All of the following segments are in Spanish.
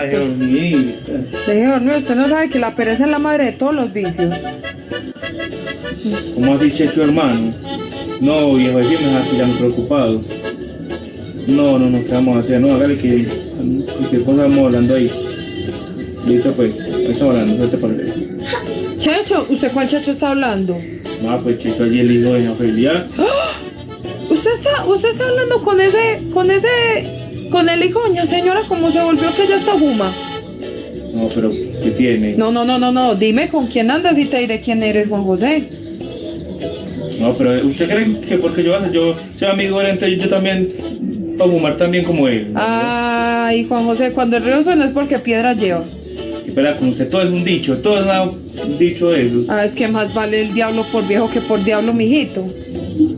Deje dormir. Deje dormir, usted no sabe que la pereza es la madre de todos los vicios. ¿Cómo así, Checho, hermano? No, viejo, así me dejaste ya muy preocupado. No, ¿qué vamos a hacer? No, hágale que cualquier cosa vamos hablando ahí. Listo, pues, ahí estamos hablando, ¿qué te parece? Checho, ¿usted cuál Checho está hablando? No, pues, Checho, allí el hijo de Ofelia. ¿Usted está hablando con el hijo, doña señora, como se volvió que ya está fuma? No, pero, ¿qué tiene? No, dime con quién andas y te diré quién eres, Juan José. No, pero ¿usted cree que porque yo soy amigo de él, entonces yo también puedo fumar también como él? ¿No? Ay, Juan José, cuando el río suena es porque piedra lleva. Espera, con usted todo es un dicho, todo es un dicho de esos. Ah, es que más vale el diablo por viejo que por diablo, mijito.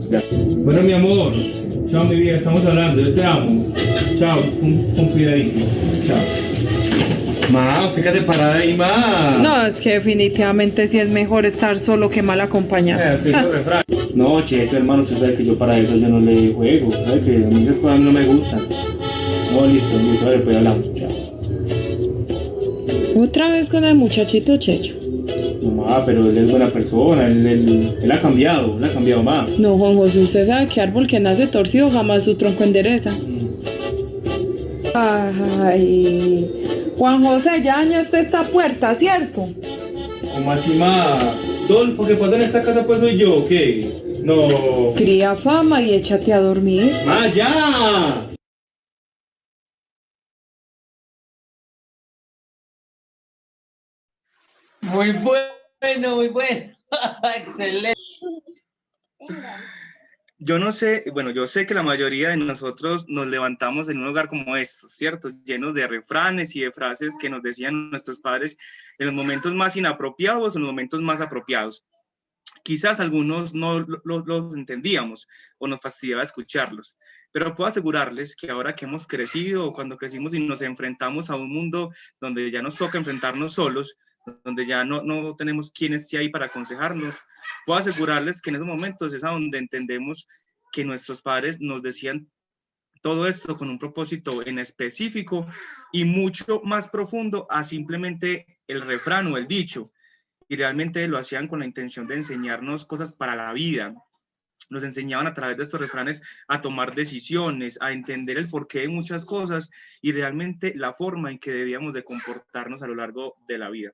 Ya. Bueno, mi amor, chao, mi vida, estamos hablando, yo te amo. Chao, un cuidadito. Chao. Ma, usted quédate parada ahí, ma. No, es que definitivamente sí es mejor estar solo que mal acompañado. Sí, es refrán. No, Cheto, hermano, usted sabe que yo para eso yo no le juego, sabe que a mí esas cosas no me gustan. No, listo, vale, pues hablamos, chao. Otra vez con el muchachito Checho. No, ma, pero él es buena persona, él ha cambiado, más. No, Juan José, usted sabe que árbol que nace torcido jamás su tronco endereza. Ay, Juan José, ya dañaste esta puerta, ¿cierto? ¿Cómo así, ma? Todo lo que pasa en esta casa pues soy yo, ¿qué? No. Cría fama y échate a dormir. ¡Ma, ya! Muy bueno, muy bueno. Excelente. Yo no sé, bueno, yo sé que la mayoría de nosotros nos levantamos en un lugar como estos, ¿cierto? Llenos de refranes y de frases que nos decían nuestros padres en los momentos más inapropiados o en los momentos más apropiados. Quizás algunos no los entendíamos o nos fastidiaba escucharlos, pero puedo asegurarles que ahora que hemos crecido o cuando crecimos y nos enfrentamos a un mundo donde ya nos toca enfrentarnos solos, donde ya no tenemos quien esté ahí para aconsejarnos, puedo asegurarles que en esos momentos es a donde entendemos que nuestros padres nos decían todo esto con un propósito en específico y mucho más profundo a simplemente el refrán o el dicho. Y realmente lo hacían con la intención de enseñarnos cosas para la vida. Nos enseñaban a través de estos refranes a tomar decisiones, a entender el porqué de muchas cosas y realmente la forma en que debíamos de comportarnos a lo largo de la vida.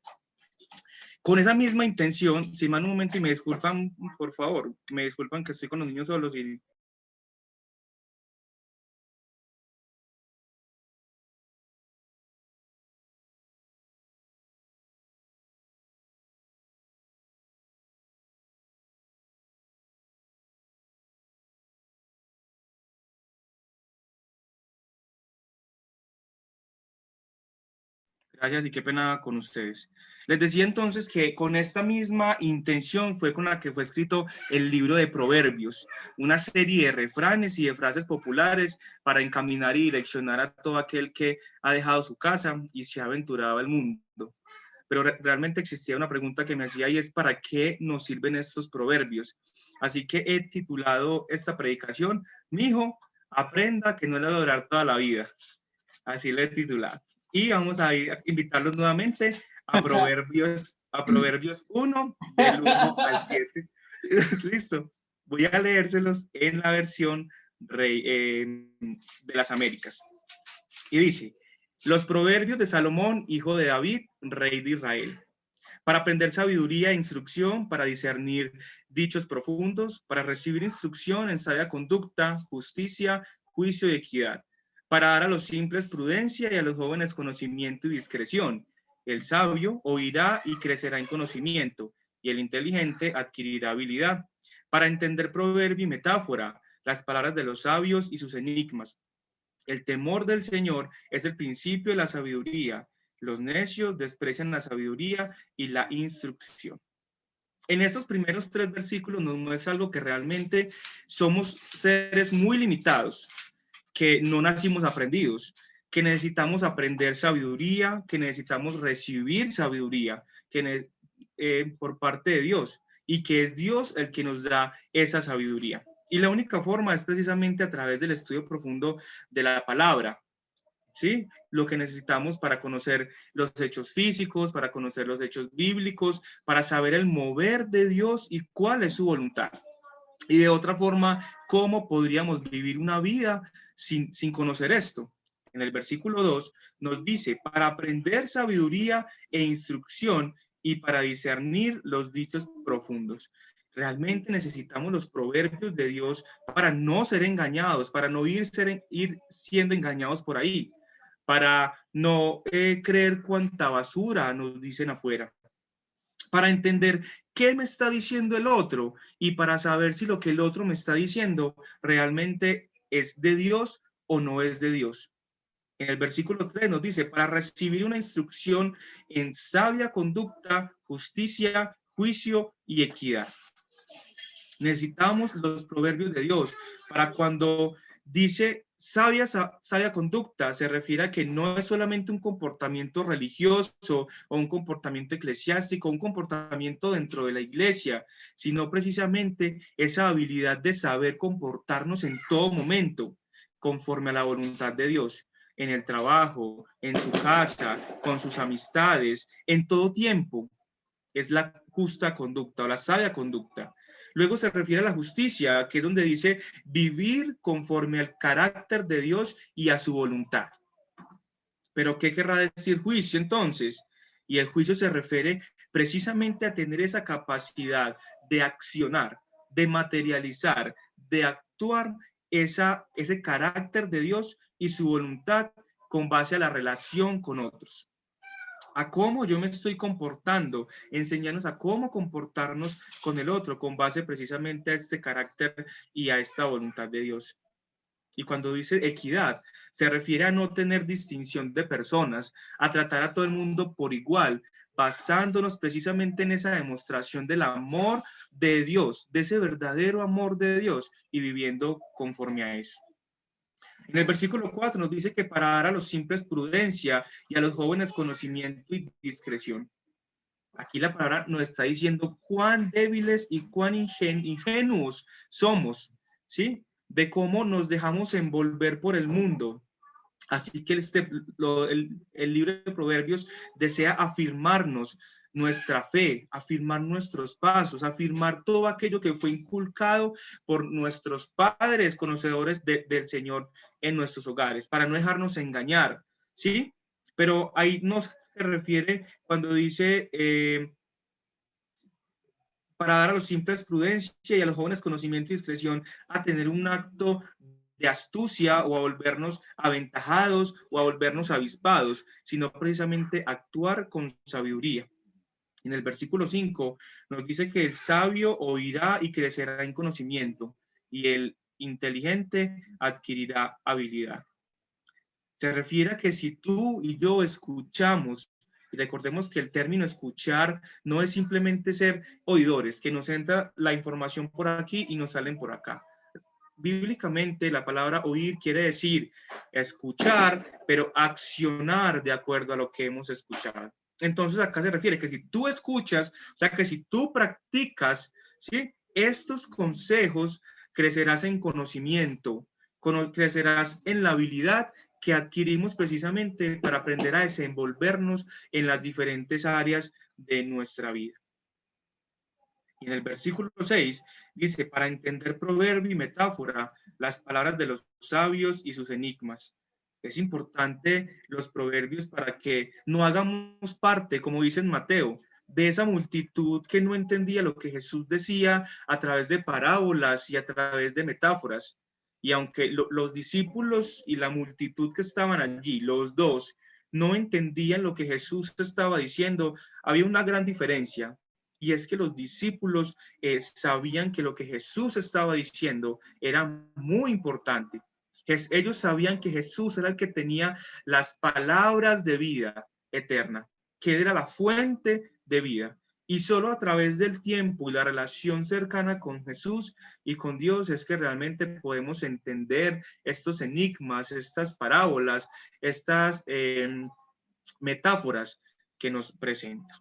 Con esa misma intención, si me dan un momento y me disculpan, por favor, me disculpan que estoy con los niños solos y... Gracias y qué pena con ustedes. Les decía entonces que con esta misma intención fue con la que fue escrito el libro de Proverbios, una serie de refranes y de frases populares para encaminar y direccionar a todo aquel que ha dejado su casa y se ha aventurado al mundo. Pero realmente existía una pregunta que me hacía y es ¿para qué nos sirven estos proverbios? Así que he titulado esta predicación, Mijo, aprenda que no le va a durar toda la vida. Así le he titulado. Y vamos a invitarlos nuevamente a Proverbios 1, del 1 al 7. Listo. Voy a leérselos en la versión de las Américas. Y dice, los proverbios de Salomón, hijo de David, rey de Israel. Para aprender sabiduría e instrucción, para discernir dichos profundos, para recibir instrucción en sabia conducta, justicia, juicio y equidad, para dar a los simples prudencia y a los jóvenes conocimiento y discreción. El sabio oirá y crecerá en conocimiento, y el inteligente adquirirá habilidad. Para entender proverbio y metáfora, las palabras de los sabios y sus enigmas. El temor del Señor es el principio de la sabiduría. Los necios desprecian la sabiduría y la instrucción. En estos primeros 3 versículos nos muestra algo que realmente somos seres muy limitados, que no nacimos aprendidos, que necesitamos aprender sabiduría, que necesitamos recibir sabiduría por parte de Dios y que es Dios el que nos da esa sabiduría. Y la única forma es precisamente a través del estudio profundo de la palabra. ¿sí? Lo que necesitamos para conocer los hechos físicos, para conocer los hechos bíblicos, para saber el mover de Dios y cuál es su voluntad. Y de otra forma, ¿cómo podríamos vivir una vida sin conocer esto? En el versículo 2 nos dice, para aprender sabiduría e instrucción y para discernir los dichos profundos. Realmente necesitamos los proverbios de Dios para no ser engañados, para no ir siendo engañados por ahí, para no creer cuánta basura nos dicen afuera, para entender qué me está diciendo el otro y para saber si lo que el otro me está diciendo realmente es de Dios o no es de Dios. En el versículo 3 nos dice, para recibir una instrucción en sabia conducta, justicia, juicio y equidad. Necesitamos los proverbios de Dios para cuando dice sabia conducta, se refiere a que no es solamente un comportamiento religioso o un comportamiento eclesiástico, un comportamiento dentro de la iglesia, sino precisamente esa habilidad de saber comportarnos en todo momento conforme a la voluntad de Dios, en el trabajo, en su casa, con sus amistades, en todo tiempo. Es la justa conducta o la sabia conducta. Luego se refiere a la justicia, que es donde dice vivir conforme al carácter de Dios y a su voluntad. Pero ¿qué querrá decir juicio entonces? Y el juicio se refiere precisamente a tener esa capacidad de accionar, de materializar, de actuar ese carácter de Dios y su voluntad con base a la relación con otros. A cómo yo me estoy comportando, enseñarnos a cómo comportarnos con el otro, con base precisamente a este carácter y a esta voluntad de Dios. Y cuando dice equidad, se refiere a no tener distinción de personas, a tratar a todo el mundo por igual, basándonos precisamente en esa demostración del amor de Dios, de ese verdadero amor de Dios y viviendo conforme a eso. En el versículo 4 nos dice que para dar a los simples prudencia y a los jóvenes conocimiento y discreción. Aquí la palabra nos está diciendo cuán débiles y cuán ingenuos somos, ¿sí? De cómo nos dejamos envolver por el mundo. Así que el libro de Proverbios desea afirmarnos nuestra fe, afirmar nuestros pasos, afirmar todo aquello que fue inculcado por nuestros padres conocedores del Señor en nuestros hogares, para no dejarnos engañar, ¿sí? Pero ahí nos se refiere cuando dice para dar a los simples prudencia y a los jóvenes conocimiento y discreción, a tener un acto de astucia o a volvernos aventajados o a volvernos avispados, sino precisamente actuar con sabiduría. En el versículo 5 nos dice que el sabio oirá y crecerá en conocimiento y el inteligente adquirirá habilidad. Se refiere a que si tú y yo escuchamos, y recordemos que el término escuchar no es simplemente ser oidores, que nos entra la información por aquí y nos salen por acá. Bíblicamente la palabra oír quiere decir escuchar, pero accionar de acuerdo a lo que hemos escuchado. Entonces acá se refiere que si tú escuchas, o sea que si tú practicas, ¿sí? Estos consejos, crecerás en conocimiento, crecerás en la habilidad que adquirimos precisamente para aprender a desenvolvernos en las diferentes áreas de nuestra vida. Y en el versículo 6 dice, para entender proverbio y metáfora, las palabras de los sabios y sus enigmas. Es importante los proverbios para que no hagamos parte, como dice en Mateo, de esa multitud que no entendía lo que Jesús decía a través de parábolas y a través de metáforas. Y aunque los discípulos y la multitud que estaban allí, los dos, no entendían lo que Jesús estaba diciendo, había una gran diferencia. Y es que los discípulos sabían que lo que Jesús estaba diciendo era muy importante. Ellos sabían que Jesús era el que tenía las palabras de vida eterna, que era la fuente de vida. Y solo a través del tiempo y la relación cercana con Jesús y con Dios es que realmente podemos entender estos enigmas, estas parábolas, estas metáforas que nos presenta.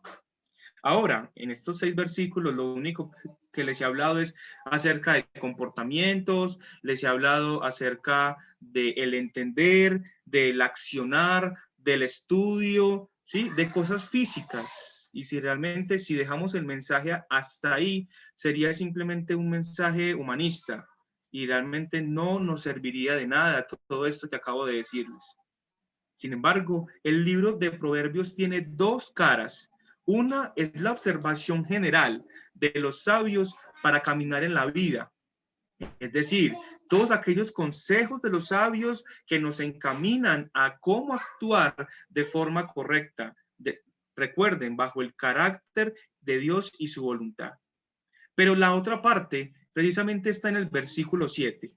Ahora, en estos 6 versículos, lo único que les he hablado es acerca de comportamientos, les he hablado acerca del entender, del accionar, del estudio, ¿sí? De cosas físicas. Y si realmente, si dejamos el mensaje hasta ahí, sería simplemente un mensaje humanista y realmente no nos serviría de nada todo esto que acabo de decirles. Sin embargo, el libro de Proverbios tiene 2 caras. Una es la observación general de los sabios para caminar en la vida. Es decir, todos aquellos consejos de los sabios que nos encaminan a cómo actuar de forma correcta. Recuerden, bajo el carácter de Dios y su voluntad. Pero la otra parte precisamente está en el versículo 7,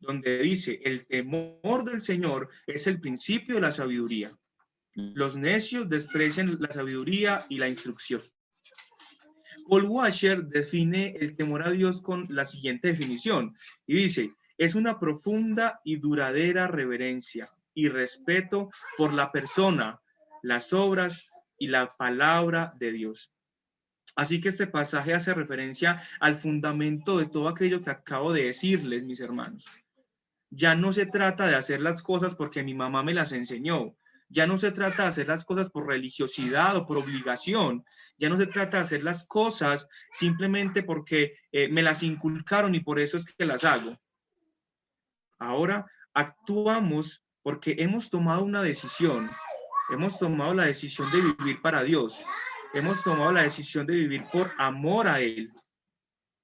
donde dice, el temor del Señor es el principio de la sabiduría. Los necios desprecian la sabiduría y la instrucción. Paul Washer define el temor a Dios con la siguiente definición y dice, es una profunda y duradera reverencia y respeto por la persona, las obras y la palabra de Dios. Así que este pasaje hace referencia al fundamento de todo aquello que acabo de decirles, mis hermanos. Ya no se trata de hacer las cosas porque mi mamá me las enseñó. Ya no se trata de hacer las cosas por religiosidad o por obligación. Ya no se trata de hacer las cosas simplemente porque me las inculcaron y por eso es que las hago. Ahora actuamos porque hemos tomado una decisión. Hemos tomado la decisión de vivir para Dios. Hemos tomado la decisión de vivir por amor a Él.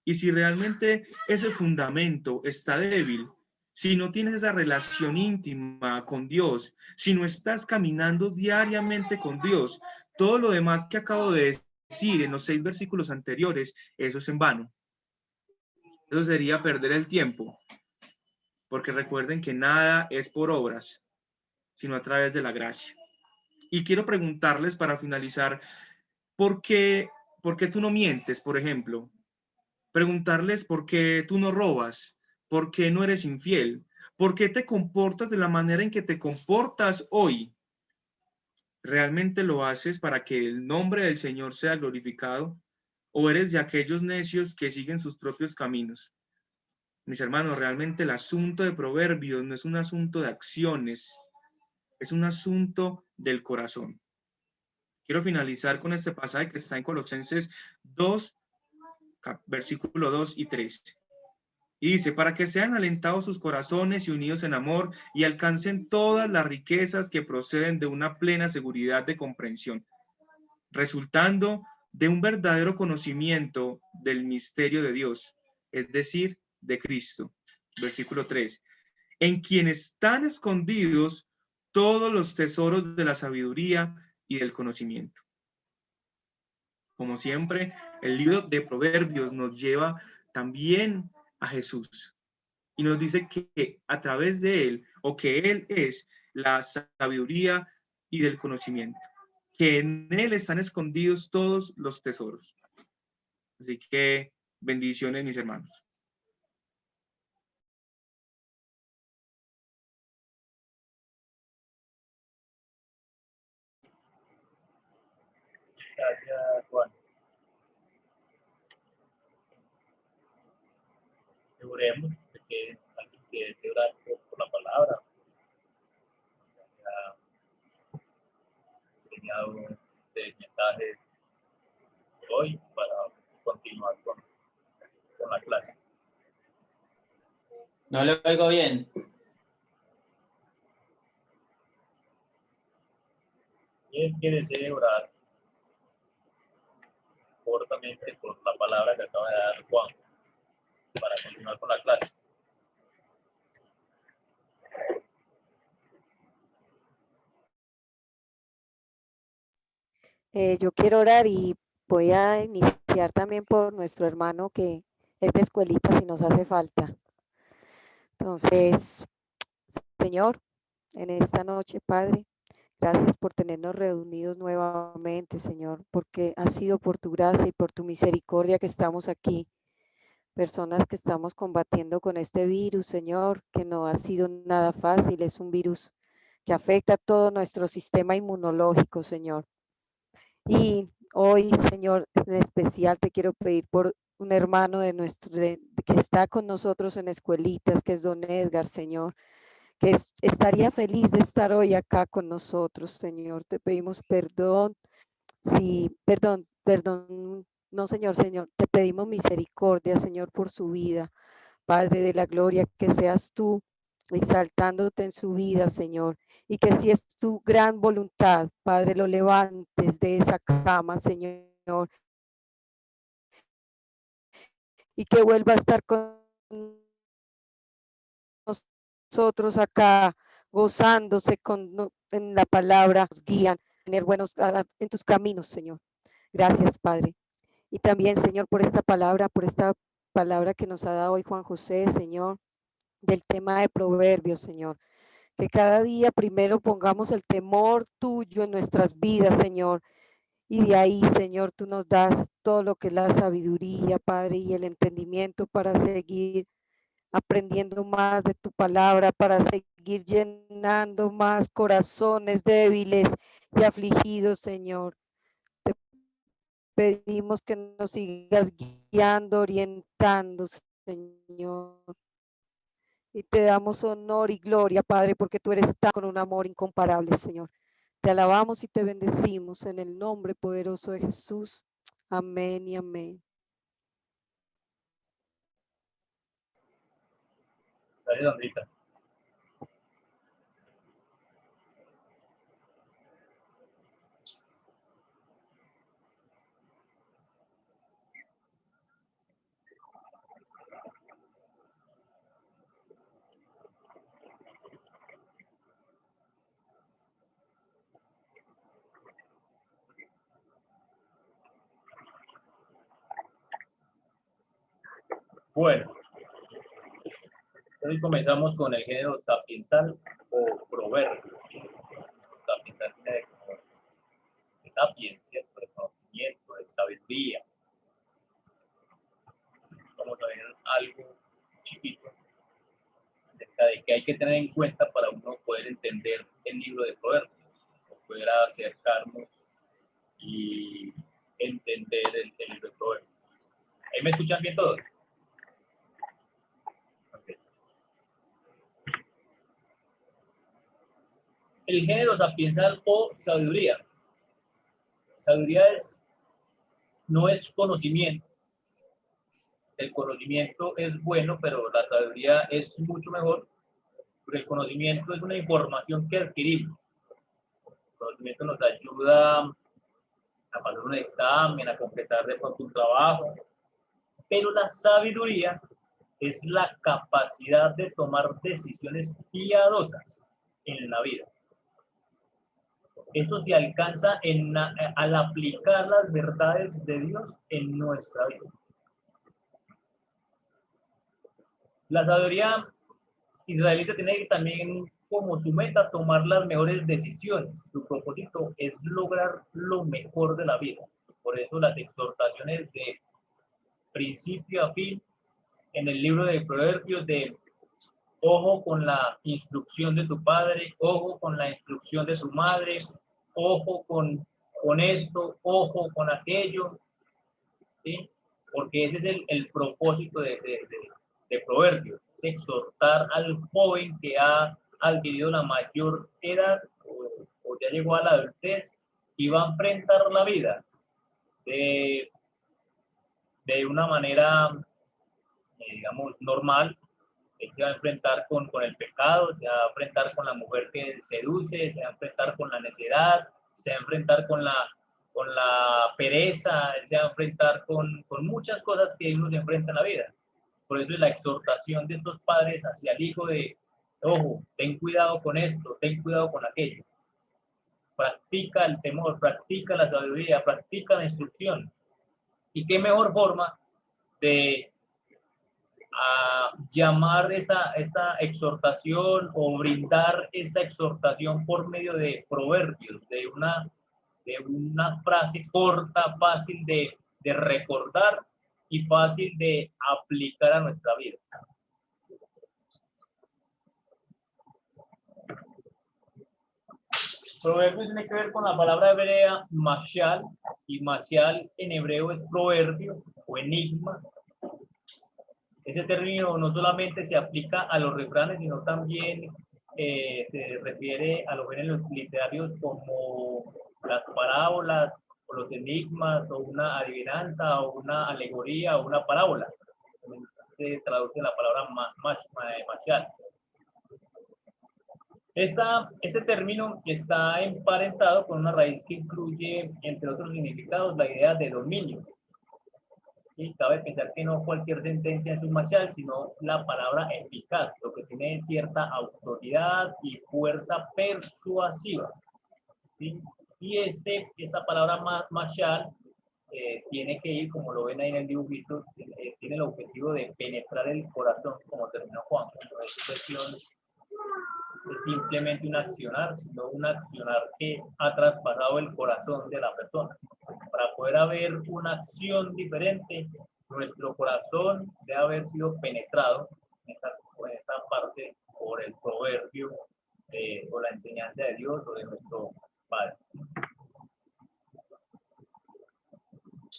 Y si realmente ese fundamento está débil, si no tienes esa relación íntima con Dios, si no estás caminando diariamente con Dios, todo lo demás que acabo de decir en los 6 versículos anteriores, eso es en vano. Eso sería perder el tiempo, porque recuerden que nada es por obras, sino a través de la gracia. Y quiero preguntarles para finalizar, ¿por qué tú no mientes, por ejemplo? Preguntarles por qué tú no robas, por qué no eres infiel, por qué te comportas de la manera en que te comportas hoy. ¿Realmente lo haces para que el nombre del Señor sea glorificado? ¿O eres de aquellos necios que siguen sus propios caminos? Mis hermanos, realmente el asunto de Proverbios no es un asunto de acciones, es un asunto del corazón. Quiero finalizar con este pasaje que está en Colosenses 2, versículo 2 y 3. Y dice, para que sean alentados sus corazones y unidos en amor y alcancen todas las riquezas que proceden de una plena seguridad de comprensión, resultando de un verdadero conocimiento del misterio de Dios, es decir, de Cristo. Versículo 3. En quien están escondidos todos los tesoros de la sabiduría y del conocimiento. Como siempre, el libro de Proverbios nos lleva también a Jesús y nos dice que a través de él, o que él es la sabiduría y del conocimiento, que en él están escondidos todos los tesoros. Así que bendiciones, mis hermanos. Gracias, Juan. Aseguremos de que alguien que desee orar por la palabra ha enseñado este mensaje de hoy para continuar con la clase. No lo oigo bien. ¿Quién que desee orar cortamente por la palabra que acaba de dar Juan para continuar con la clase? Yo quiero orar y voy a iniciar también por nuestro hermano que es de escuelita si nos hace falta. Entonces, Señor, en esta noche, Padre, gracias por tenernos reunidos nuevamente, Señor, porque ha sido por tu gracia y por tu misericordia que estamos aquí. Personas que estamos combatiendo con este virus, Señor, que no ha sido nada fácil, es un virus que afecta a todo nuestro sistema inmunológico, Señor. Y Hoy, Señor, en especial te quiero pedir por un hermano de que está con nosotros en Escuelitas, que es don Edgar, Señor, que estaría feliz de estar hoy acá con nosotros, Señor. Te pedimos perdón. Sí, perdón. No, Señor, te pedimos misericordia, Señor, por su vida. Padre de la gloria, que seas tú exaltándote en su vida, Señor, y que si es tu gran voluntad, Padre, lo levantes de esa cama, Señor, y que vuelva a estar con nosotros acá, gozándose en la palabra, nos guían, tener buenos en tus caminos, Señor. Gracias, Padre. Y también, Señor, por esta palabra que nos ha dado hoy Juan José, Señor, del tema de Proverbios, Señor. Que cada día primero pongamos el temor tuyo en nuestras vidas, Señor. Y de ahí, Señor, tú nos das todo lo que es la sabiduría, Padre, y el entendimiento para seguir aprendiendo más de tu palabra, para seguir llenando más corazones débiles y afligidos, Señor. Te pedimos que nos sigas guiando, orientando, Señor. Y te damos honor y gloria, Padre, porque tú eres tan con un amor incomparable, Señor. Te alabamos y te bendecimos en el nombre poderoso de Jesús. Amén y amén. Gracias, Andrita. Bueno, hoy comenzamos con el género sapiental o proverbio. Sapiental tiene como de sapiencia, de conocimiento, de sabiduría. Vamos a ver algo chiquito acerca de que hay que tener en cuenta para uno poder entender el libro de Proverbios, o poder acercarnos y entender el libro de Proverbios. ¿Ahí me escuchan bien todos? Okay. El género sapiensal o sabiduría. Sabiduría no es conocimiento. El conocimiento es bueno, pero la sabiduría es mucho mejor, porque el conocimiento es una información que adquirimos. El conocimiento nos ayuda a pasar un examen, a completar de pronto un trabajo, pero la sabiduría es la capacidad de tomar decisiones piadosas en la vida. Esto se alcanza al aplicar las verdades de Dios en nuestra vida. La sabiduría israelita tiene también como su meta tomar las mejores decisiones. Su propósito es lograr lo mejor de la vida. Por eso las exhortaciones de principio a fin en el libro de Proverbios de ojo con la instrucción de tu padre, ojo con la instrucción de tu madre, ojo con esto, ojo con aquello, ¿sí? Porque ese es el propósito de Proverbios, es exhortar al joven que ha adquirido la mayor edad o ya llegó a la adultez y va a enfrentar la vida de una manera, digamos, normal. Él se va a enfrentar con el pecado, se va a enfrentar con la mujer que seduce, se va a enfrentar con la necedad, se va a enfrentar con la pereza, se va a enfrentar con muchas cosas que uno se enfrenta en la vida. Por eso es la exhortación de estos padres hacia el hijo de, ojo, ten cuidado con esto, ten cuidado con aquello. Practica el temor, practica la sabiduría, practica la instrucción. ¿Y qué mejor forma de llamar esta exhortación o brindar esta exhortación por medio de proverbios, de una frase corta, fácil de recordar y fácil de aplicar a nuestra vida? Proverbios tiene que ver con la palabra hebrea mashal, y mashal en hebreo es proverbio o enigma. Ese término no solamente se aplica a los refranes, sino también se refiere a los géneros literarios como las parábolas, o los enigmas, o una adivinanza, o una alegoría, o una parábola. Se traduce la palabra mashal. Este término está emparentado con una raíz que incluye, entre otros significados, la idea de dominio. Y cabe pensar que no cualquier sentencia es un mashal, sino la palabra eficaz, lo que tiene cierta autoridad y fuerza persuasiva. ¿Sí? Y esta palabra mashal tiene que ir, como lo ven ahí en el dibujito, tiene el objetivo de penetrar el corazón, como terminó Juan. No es cuestión de simplemente un accionar, sino un accionar que ha traspasado el corazón de la persona. Para poder haber una acción diferente, nuestro corazón debe haber sido penetrado en esta parte por el proverbio o la enseñanza de Dios o de nuestro Padre.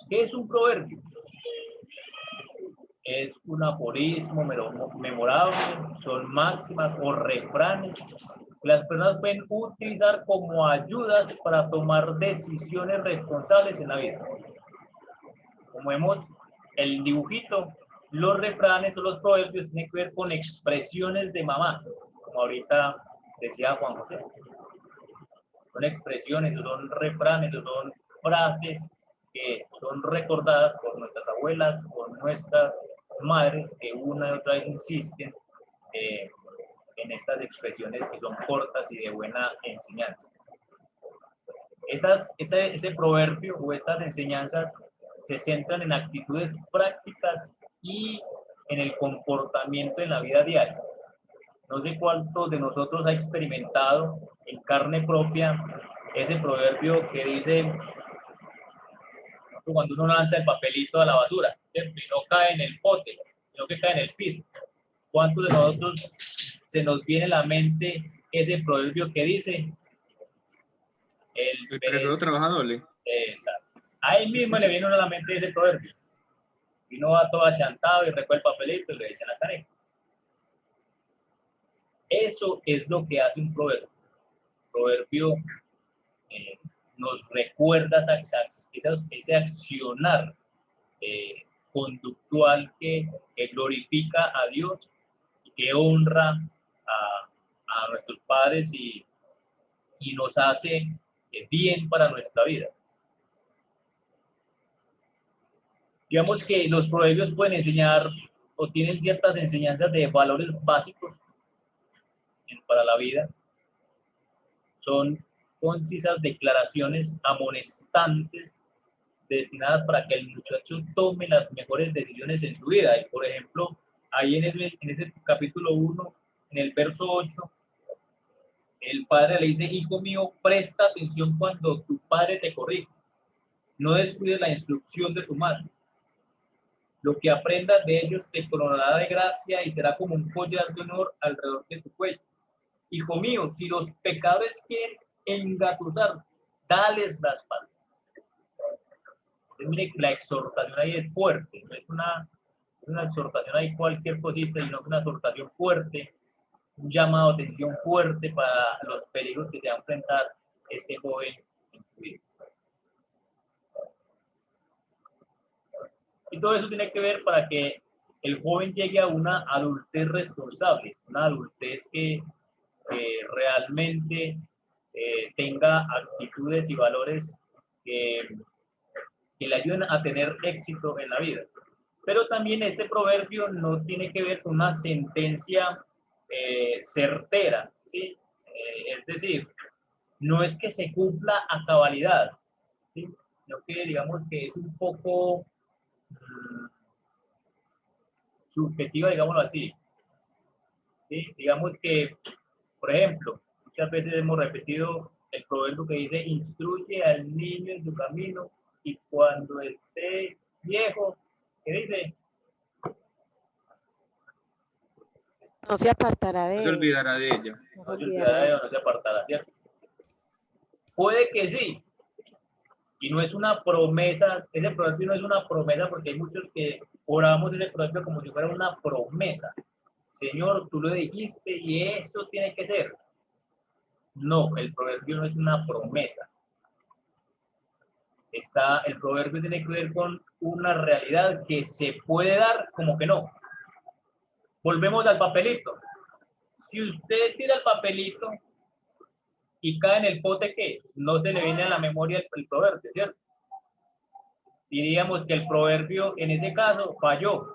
¿Qué es un proverbio? Es un aforismo memorable, son máximas o refranes que las personas pueden utilizar como ayudas para tomar decisiones responsables en la vida. Como vemos el dibujito, los refranes o los proverbios tienen que ver con expresiones de mamá, como ahorita decía Juan José. Son expresiones, son refranes, son frases que son recordadas por nuestras abuelas, por nuestras madres, que una y otra vez insisten en estas expresiones que son cortas y de buena enseñanza. Ese proverbio o estas enseñanzas se centran en actitudes prácticas y en el comportamiento en la vida diaria. No sé cuántos de nosotros ha experimentado en carne propia ese proverbio que dice cuando uno lanza el papelito a la basura, ¿cierto? Y no cae en el pote, sino que cae en el piso. ¿Cuántos de nosotros se nos viene a la mente ese proverbio que dice? El perezoso trabaja doble. Exacto. Ahí mismo le viene a la mente ese proverbio. Y uno va todo achantado y recoge el papelito y le echa la caneca. Eso es lo que hace un proverbio. El proverbio nos recuerda ese accionar conductual que glorifica a Dios y que honra a nuestros padres y nos hace bien para nuestra vida. Digamos que los proverbios pueden enseñar o tienen ciertas enseñanzas de valores básicos para la vida. Son concisas declaraciones amonestantes destinadas para que el muchacho tome las mejores decisiones en su vida. Y por ejemplo, ahí en ese capítulo 1, en el verso 8, el padre le dice: hijo mío, presta atención cuando tu padre te corrige. No descuides la instrucción de tu madre. Lo que aprendas de ellos te coronará de gracia y será como un collar de honor alrededor de tu cuello. Hijo mío, si los pecadores quieren engatusar, dales la espalda. Mire que la exhortación ahí es fuerte, no es una exhortación ahí cualquier cosita, sino una exhortación fuerte, un llamado de atención fuerte para los peligros que se va a enfrentar este joven en su vida. Y todo eso tiene que ver para que el joven llegue a una adultez responsable, una adultez que realmente tenga actitudes y valores que le ayuden a tener éxito en la vida. Pero también este proverbio no tiene que ver con una sentencia certera, ¿sí? Es decir, no es que se cumpla a cabalidad, ¿sí? Sino que digamos que es un poco subjetiva, digámoslo así. ¿Sí? Digamos que, por ejemplo, muchas veces hemos repetido el proverbio que dice: instruye al niño en su camino y cuando esté viejo, ¿qué dice? No se apartará de No se él. olvidará de ella. No se olvidará de él. No se apartará, ¿cierto? Puede que sí, Y no es una promesa, ese proverbio no es una promesa porque hay muchos que oramos ese proverbio como si fuera una promesa. Señor, tú lo dijiste y esto tiene que ser. No, el proverbio no es una promesa. El proverbio tiene que ver con una realidad que se puede dar como que no. Volvemos al papelito. Si usted tira el papelito y cae en el pote, ¿qué? No se le viene a la memoria el proverbio, ¿cierto? Diríamos que el proverbio en ese caso falló.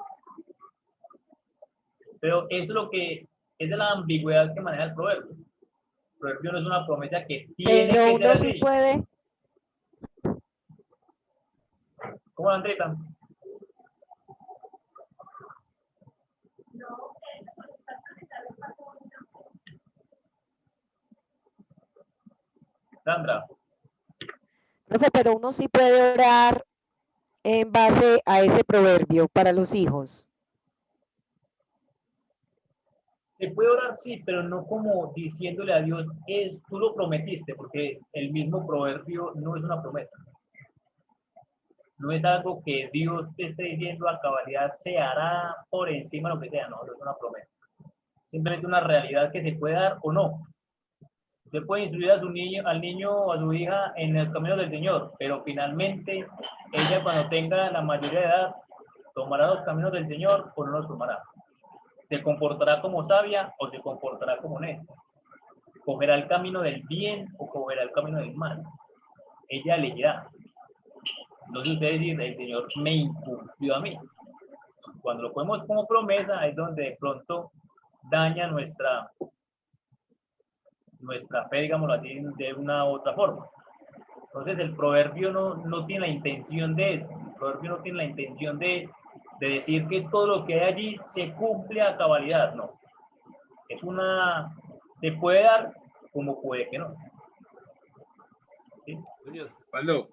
Pero eso es la ambigüedad que maneja el proverbio. El proverbio no es una promesa que tiene Pero que ser uno sí así. puede, ¿Cómo, Andrita? Sandra, profe, pero uno sí puede orar en base a ese proverbio para los hijos. se puede orar, sí, pero no como diciéndole a Dios, tú lo prometiste, porque el mismo proverbio no es una promesa. No es algo que Dios te esté diciendo a cabalidad se hará por encima de lo que sea, no, no es una promesa. Simplemente una realidad que se puede dar o no. Usted puede instruir a su niño, al niño o a su hija en el camino del Señor, pero finalmente ella cuando tenga la mayoría de edad tomará los caminos del Señor o no los tomará. Se comportará como sabia o se comportará como necia. Cogerá el camino del bien o cogerá el camino del mal. Ella elegirá. Entonces usted dice, el Señor me incumplió a mí. Cuando lo ponemos como promesa es donde de pronto daña nuestra fe, digámoslo así, de una u otra forma. Entonces el proverbio no tiene la intención de eso. El proverbio no tiene la intención de decir que todo lo que hay allí se cumple a cabalidad, no. Se puede dar como puede que no. ¿Sí? Waldo,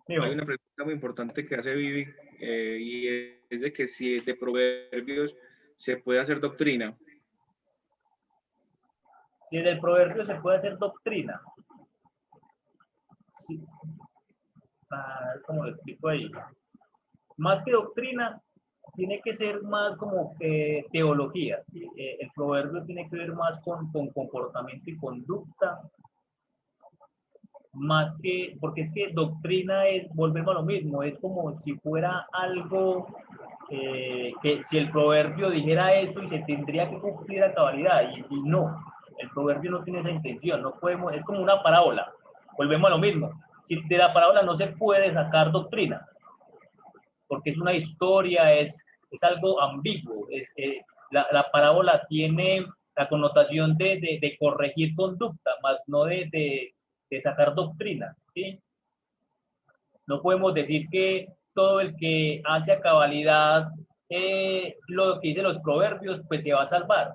Digo, hay una pregunta muy importante que hace Vivi y es de que si de proverbios se puede hacer doctrina. si del proverbio se puede hacer doctrina, sí. ¿Cómo lo explico ahí? Más que doctrina, tiene que ser más como teología. El proverbio tiene que ver más con comportamiento y conducta, más que, porque es que doctrina volvemos a lo mismo, es como si fuera algo que si el proverbio dijera eso y se tendría que cumplir a cabalidad, y no, el proverbio no tiene esa intención, no podemos, es como una parábola, volvemos a lo mismo, si de la parábola no se puede sacar doctrina, porque es una historia, es algo ambiguo, la parábola tiene la connotación de corregir conducta, más no de sacar doctrina, ¿sí? No podemos decir que todo el que hace a cabalidad lo que dicen los proverbios, pues se va a salvar,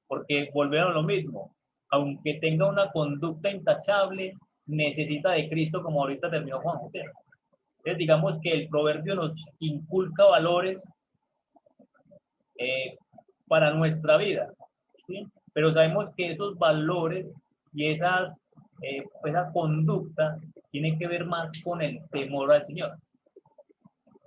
porque volvieron a lo mismo, aunque tenga una conducta intachable, necesita de Cristo, como ahorita terminó Juan José. Entonces, digamos que el proverbio nos inculca valores para nuestra vida, ¿sí? Pero sabemos que esos valores y esa conducta tiene que ver más con el temor al Señor.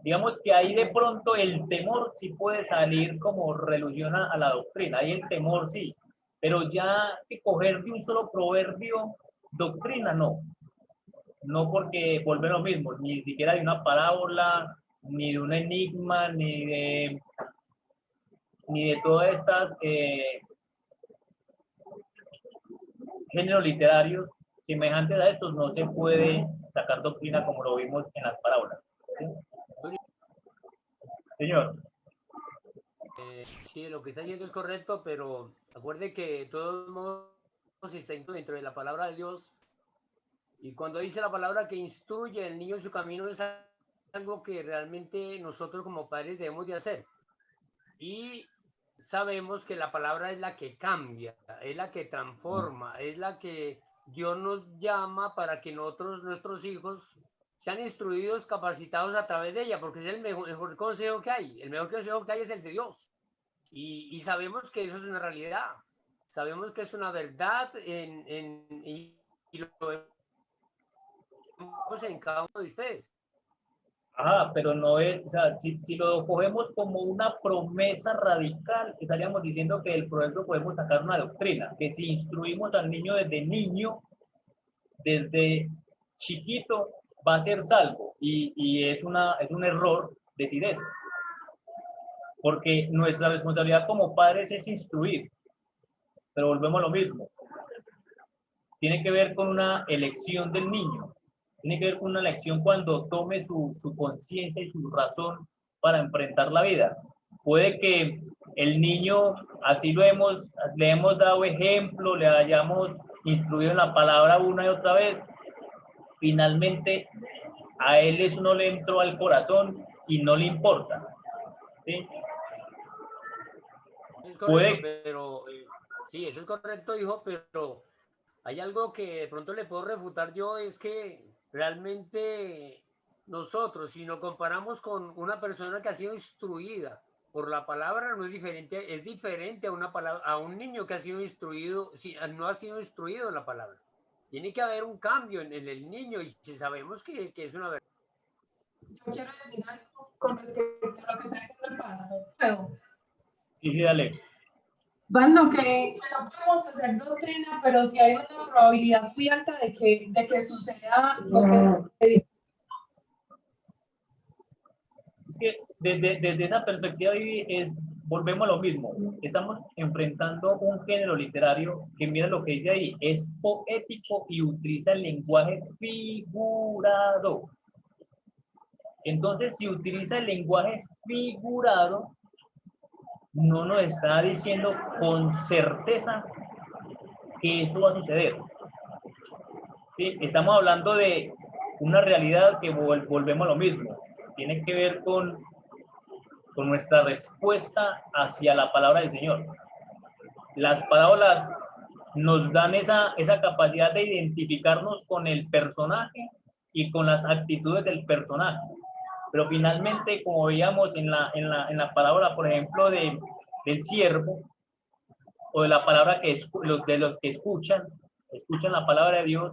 Digamos que ahí de pronto el temor sí puede salir como relusión a la doctrina, ahí el temor sí, pero ya que coger de un solo proverbio doctrina, no. No, porque vuelve lo mismo, ni siquiera de una parábola, ni de un enigma, ni de todas estas géneros literarios semejantes a estos, no se puede sacar doctrina como lo vimos en las parábolas. ¿Sí? Señor. Sí, lo que está diciendo es correcto, pero acuerde que de todos modos está dentro de la palabra de Dios. Y cuando dice la palabra que instruye al niño en su camino, es algo que realmente nosotros como padres debemos de hacer. Y sabemos que la palabra es la que cambia, es la que transforma, es la que Dios nos llama para que nuestros hijos sean instruidos, capacitados a través de ella, porque es el mejor consejo que hay. El mejor consejo que hay es el de Dios. Y sabemos que eso es una realidad. Sabemos que es una verdad y lo en cada uno de ustedes. Ajá, pero no es, o sea, si lo cogemos como una promesa radical, estaríamos diciendo que del proverbio podemos sacar una doctrina, que si instruimos al niño, desde chiquito, va a ser salvo. Y es un error decir eso. Porque nuestra responsabilidad como padres es instruir. Pero volvemos a lo mismo. Tiene que ver con una elección del niño. Tiene que ver con una elección cuando tome su conciencia y su razón para enfrentar la vida. Puede que el niño, así le hemos dado ejemplo, le hayamos instruido en la palabra una y otra vez, finalmente a él eso no le entró al corazón y no le importa. ¿Sí? Es correcto, pero sí, eso es correcto, hijo, pero hay algo que de pronto le puedo refutar yo, es que realmente nosotros, si nos comparamos con una persona que ha sido instruida por la palabra, no es diferente, es diferente a una palabra, a un niño que ha sido instruido, si no ha sido instruido en la palabra. Tiene que haber un cambio en el niño, y si sabemos que es una verdad. Yo quiero decir algo con respecto a lo que está diciendo el pastor. ¿Puedo? Sí, dale. Bueno, que no podemos hacer doctrina, pero sí hay una probabilidad muy alta de que suceda lo que dice. Es que desde esa perspectiva volvemos a lo mismo. Estamos enfrentando un género literario que, mira lo que dice ahí, es poético y utiliza el lenguaje figurado. Entonces, si utiliza el lenguaje figurado, no nos está diciendo con certeza que eso va a suceder. ¿Sí? Estamos hablando de una realidad que volvemos a lo mismo. Tiene que ver con nuestra respuesta hacia la palabra del Señor. Las parábolas nos dan esa capacidad de identificarnos con el personaje y con las actitudes del personaje. Pero finalmente, como veíamos en la parábola, por ejemplo, del siervo, o de la palabra de los que escuchan la palabra de Dios,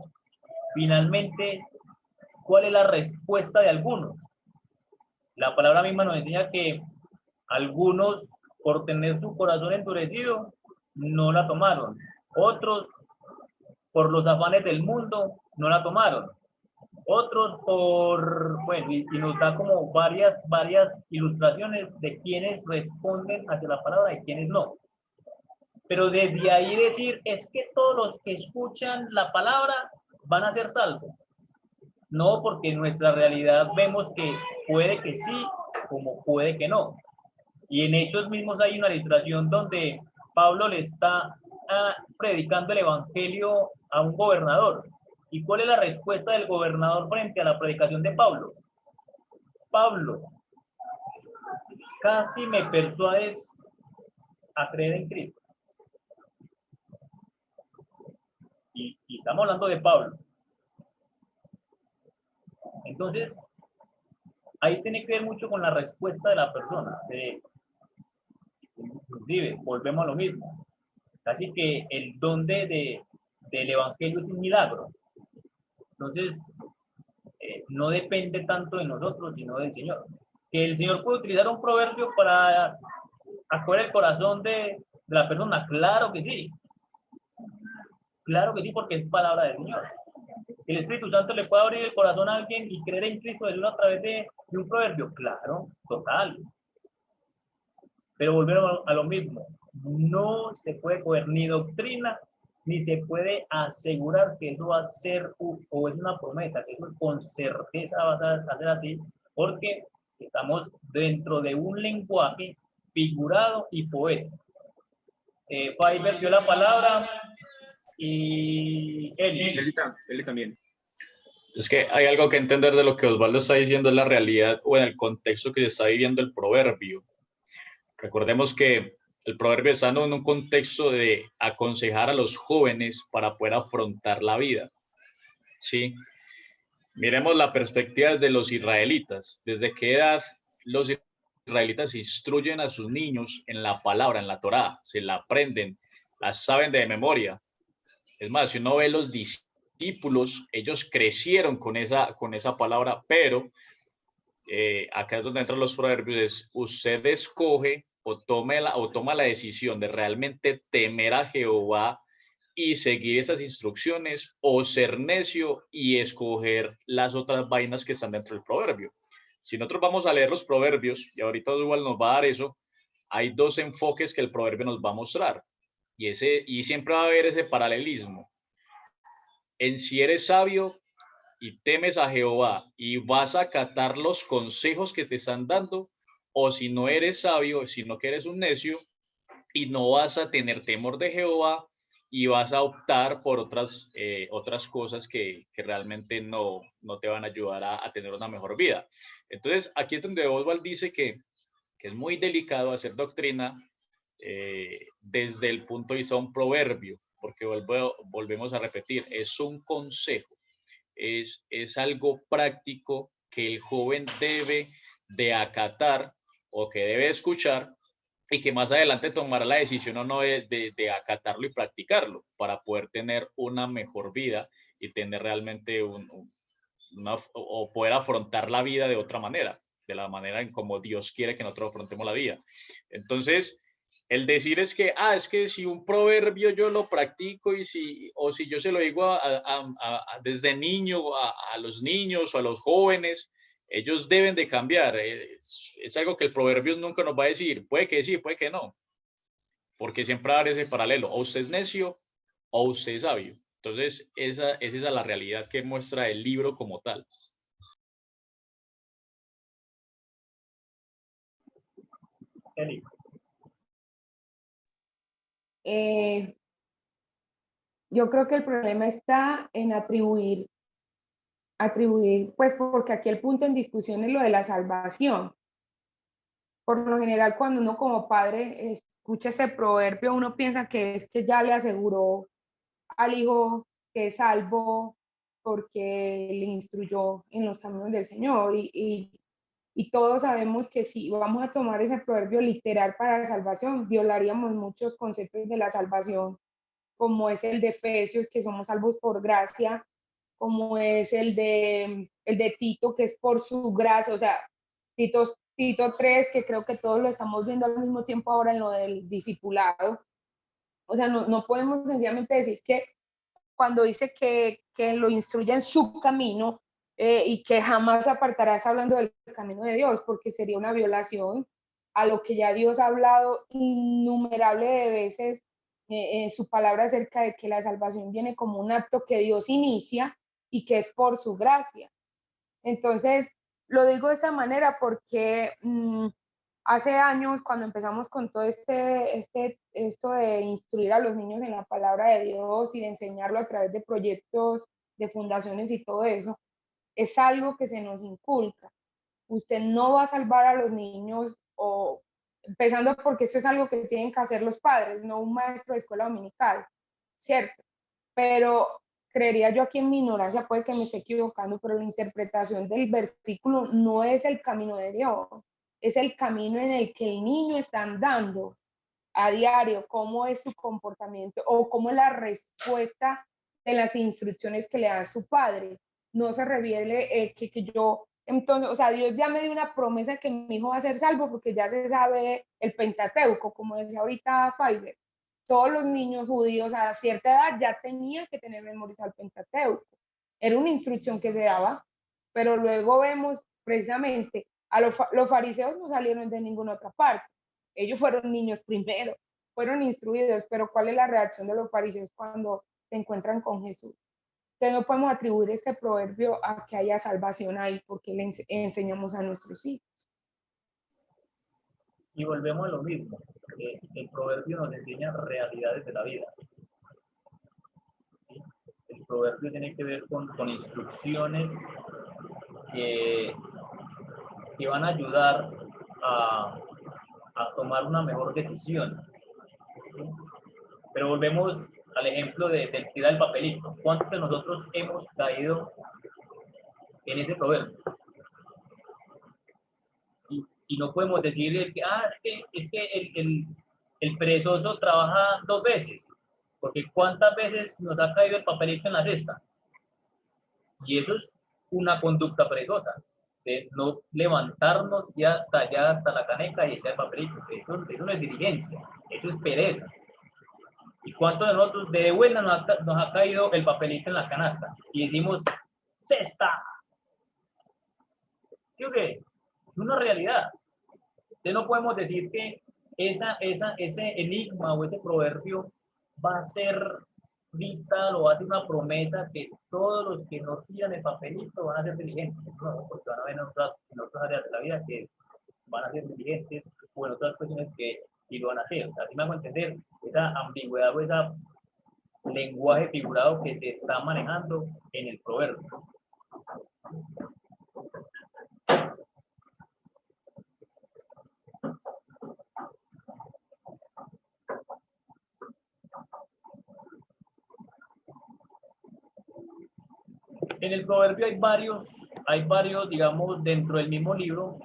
finalmente, ¿cuál es la respuesta de algunos? La palabra misma nos enseña que algunos, por tener su corazón endurecido, no la tomaron. Otros, por los afanes del mundo, no la tomaron. Otros bueno, y nos da como varias ilustraciones de quienes responden hacia la palabra y quienes no. Pero desde ahí decir, es que todos los que escuchan la palabra van a ser salvos. No, porque en nuestra realidad vemos que puede que sí, como puede que no. Y en Hechos mismos hay una ilustración donde Pablo le está predicando el evangelio a un gobernador. ¿Y cuál es la respuesta del gobernador frente a la predicación de Pablo? Pablo, casi me persuades a creer en Cristo. Y estamos hablando de Pablo. Entonces, ahí tiene que ver mucho con la respuesta de la persona. Inclusive, volvemos a lo mismo. Así que el don del evangelio es un milagro. Entonces, no depende tanto de nosotros, sino del Señor. Que el Señor puede utilizar un proverbio para acoger el corazón de la persona, claro que sí. Claro que sí, porque es palabra del Señor. ¿El Espíritu Santo le puede abrir el corazón a alguien y creer en Cristo a través de un proverbio? Claro, total. Pero volvemos a lo mismo. No se puede coger ni doctrina, ni se puede asegurar que eso va a ser o es una promesa, que eso con certeza va a ser así, porque estamos dentro de un lenguaje figurado y poético. Fiverr dio la palabra y Eli también. Es que hay algo que entender de lo que Osvaldo está diciendo en la realidad o en el contexto que se está viviendo el proverbio. Recordemos que el proverbio está en un contexto de aconsejar a los jóvenes para poder afrontar la vida. ¿Sí? Miremos la perspectiva de los israelitas. ¿Desde qué edad los israelitas instruyen a sus niños en la palabra, en la Torá? Se la aprenden, la saben de memoria. Es más, si uno ve los discípulos discípulos, ellos crecieron con esa palabra, pero acá es donde entran los proverbios, es usted escoge o toma la decisión de realmente temer a Jehová y seguir esas instrucciones, o ser necio y escoger las otras vainas que están dentro del proverbio. Si nosotros vamos a leer los proverbios, y ahorita igual nos va a dar eso, hay dos enfoques que el proverbio nos va a mostrar, y siempre va a haber ese paralelismo. En si eres sabio y temes a Jehová y vas a acatar los consejos que te están dando, o si no eres sabio, sino que eres un necio y no vas a tener temor de Jehová y vas a optar por otras cosas que realmente no te van a ayudar a tener una mejor vida. Entonces, aquí es donde Oswald dice que es muy delicado hacer doctrina desde el punto de vista de un proverbio, porque volvemos a repetir, es un consejo, es algo práctico que el joven debe de acatar o que debe escuchar, y que más adelante tomará la decisión o no de acatarlo y practicarlo para poder tener una mejor vida y tener realmente o poder afrontar la vida de otra manera, de la manera en como Dios quiere que nosotros afrontemos la vida. Entonces, el decir es que si un proverbio yo lo practico si yo se lo digo desde niño a los niños o a los jóvenes, ellos deben de cambiar. Es algo que el proverbio nunca nos va a decir, puede que sí, puede que no, porque siempre va a haber ese paralelo, o usted es necio o usted es sabio. Entonces, esa es la realidad que muestra el libro como tal. Eli. Yo creo que el problema está en atribuir, pues porque aquí el punto en discusión es lo de la salvación. Por lo general, cuando uno como padre escucha ese proverbio, uno piensa que es que ya le aseguró al hijo que es salvo porque le instruyó en los caminos del Señor. Y todos sabemos que si vamos a tomar ese proverbio literal para la salvación, violaríamos muchos conceptos de la salvación, como es el de Efesios, que somos salvos por gracia, como es el de Tito, que es por su gracia, o sea, Tito 3, que creo que todos lo estamos viendo al mismo tiempo ahora en lo del discipulado. O sea, no podemos sencillamente decir que cuando dice que lo instruye en su camino y que jamás apartarás hablando del camino de Dios, porque sería una violación a lo que ya Dios ha hablado innumerables de veces su palabra acerca de que la salvación viene como un acto que Dios inicia y que es por su gracia. Entonces, lo digo de esta manera porque hace años, cuando empezamos con todo esto de instruir a los niños en la palabra de Dios y de enseñarlo a través de proyectos, de fundaciones y todo eso, es algo que se nos inculca. Usted no va a salvar a los niños, o empezando porque esto es algo que tienen que hacer los padres, no un maestro de escuela dominical, ¿cierto? Pero creería yo aquí en mi ignorancia, puede que me esté equivocando, pero la interpretación del versículo no es el camino de Dios, es el camino en el que el niño está andando a diario, cómo es su comportamiento o cómo es la respuesta de las instrucciones que le da su padre. No se refiere que yo, entonces, o sea, Dios ya me dio una promesa que mi hijo va a ser salvo porque ya se sabe el Pentateuco, como decía ahorita Fiverr. Todos los niños judíos a cierta edad ya tenían que tener memorizado el Pentateuco. Era una instrucción que se daba, pero luego vemos precisamente a los fariseos no salieron de ninguna otra parte. Ellos fueron niños primero, fueron instruidos, pero ¿cuál es la reacción de los fariseos cuando se encuentran con Jesús? Entonces no podemos atribuir este proverbio a que haya salvación ahí porque le enseñamos a nuestros hijos. Y volvemos a lo mismo. El proverbio nos enseña realidades de la vida. ¿Sí? El proverbio tiene que ver con instrucciones que van a ayudar a tomar una mejor decisión. ¿Sí? Pero volvemos al ejemplo del tirar el papelito. ¿Cuántos de nosotros hemos caído en ese proverbio? Y no podemos decir que, es que el perezoso trabaja 2 veces, porque ¿cuántas veces nos ha caído el papelito en la cesta? Y eso es una conducta perezosa, de no levantarnos ya hasta allá, hasta la caneca y echar el papelito. Eso no es diligencia, eso es pereza. ¿Y cuántos de nosotros de buena nos ha caído el papelito en la canasta? Y decimos, ¡cesta! ¿Sí o qué? Es una realidad. Entonces no podemos decir que ese enigma o ese proverbio va a ser vital o va a ser una promesa que todos los que no tiran el papelito van a ser diligentes. No, porque van a ver en otras áreas de la vida que van a ser diligentes o en otras cuestiones que sí lo van a hacer. Así me hago entender esa ambigüedad o ese lenguaje figurado que se está manejando en el proverbio. En el proverbio hay varios, digamos, dentro del mismo libro,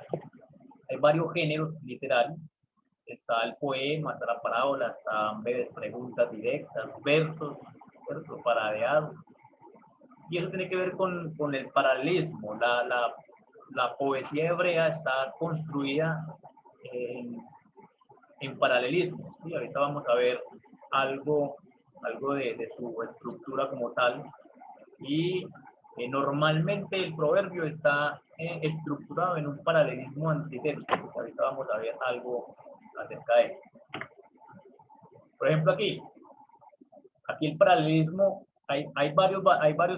hay varios géneros literarios. Está el poema, está la parábola, están preguntas directas, versos, ¿cierto? Paradeados. Y eso tiene que ver con el paralelismo. La poesía hebrea está construida en paralelismo. ¿Sí? Ahorita vamos a ver algo de su estructura como tal. Y normalmente el proverbio está estructurado en un paralelismo antitético. Ahorita vamos a ver algo acerca de él. Por ejemplo, aquí el paralelismo, hay varios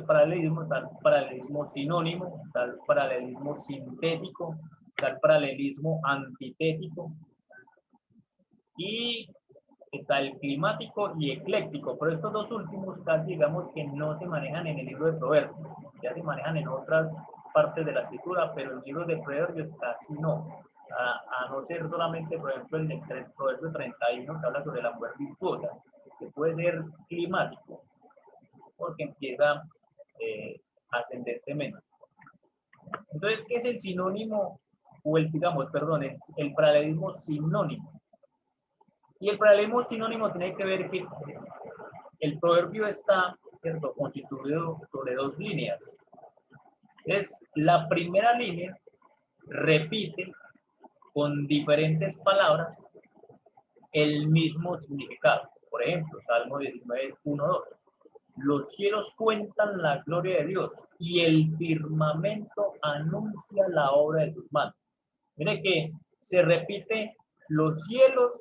paralelismos, está el paralelismo sinónimo, está el paralelismo sintético, está el paralelismo antitético y está el climático y ecléctico, pero estos dos últimos casi digamos que no se manejan en el libro de Proverbios, ya se manejan en otras partes de la escritura, pero el libro de Proverbios casi no, a no ser solamente, por ejemplo, el Proverbio 31 que habla sobre la mujer virtuosa, que puede ser climático, porque empieza ascendentemente. Entonces, ¿qué es el sinónimo o el paralelismo sinónimo? Y el paralelismo sinónimo tiene que ver que el proverbio está, ¿cierto?, constituido sobre dos líneas. Es la primera línea repite con diferentes palabras el mismo significado. Por ejemplo, Salmo 19, 1, 2. Los cielos cuentan la gloria de Dios y el firmamento anuncia la obra de sus manos. Mire que se repite los cielos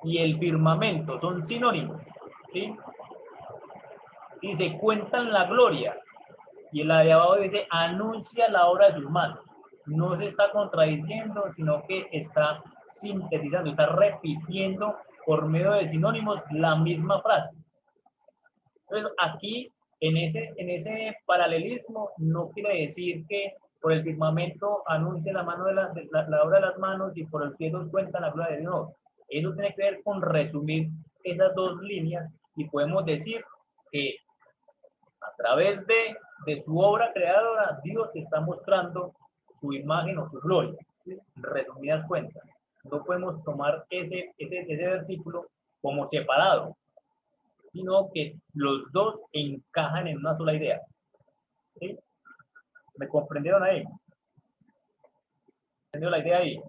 y el firmamento, son sinónimos, ¿sí? Y se cuentan la gloria, y el de abajo dice, anuncia la obra de sus manos. No se está contradiciendo, sino que está sintetizando, está repitiendo por medio de sinónimos la misma frase. Entonces, aquí, en ese paralelismo, no quiere decir que por el firmamento anuncia la mano de la obra de las manos y por el cielo cuenta la gloria de Dios. Eso tiene que ver con resumir esas dos líneas y podemos decir que a través de su obra creadora, Dios está mostrando su imagen o su gloria. ¿Sí? Resumidas cuentas. No podemos tomar ese versículo como separado, sino que los dos encajan en una sola idea. ¿Sí? ¿Me comprendieron ahí? ¿Entendió la idea ahí?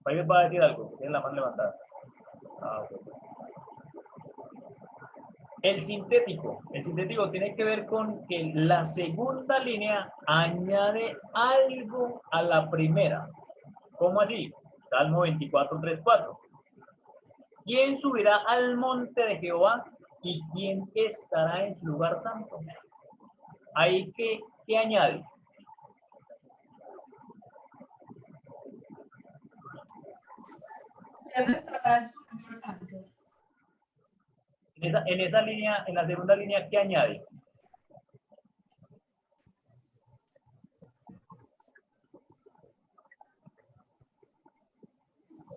Ahí les va a decir algo, que tienen la mano levantada. Okay. El sintético tiene que ver con que la segunda línea añade algo a la primera. ¿Cómo así? Salmo 24, 3, 4. ¿Quién subirá al monte de Jehová y quién estará en su lugar santo? Ahí ¿qué añade? ¿Quién estará en su lugar santo? En esa línea, en la segunda línea, ¿qué añade?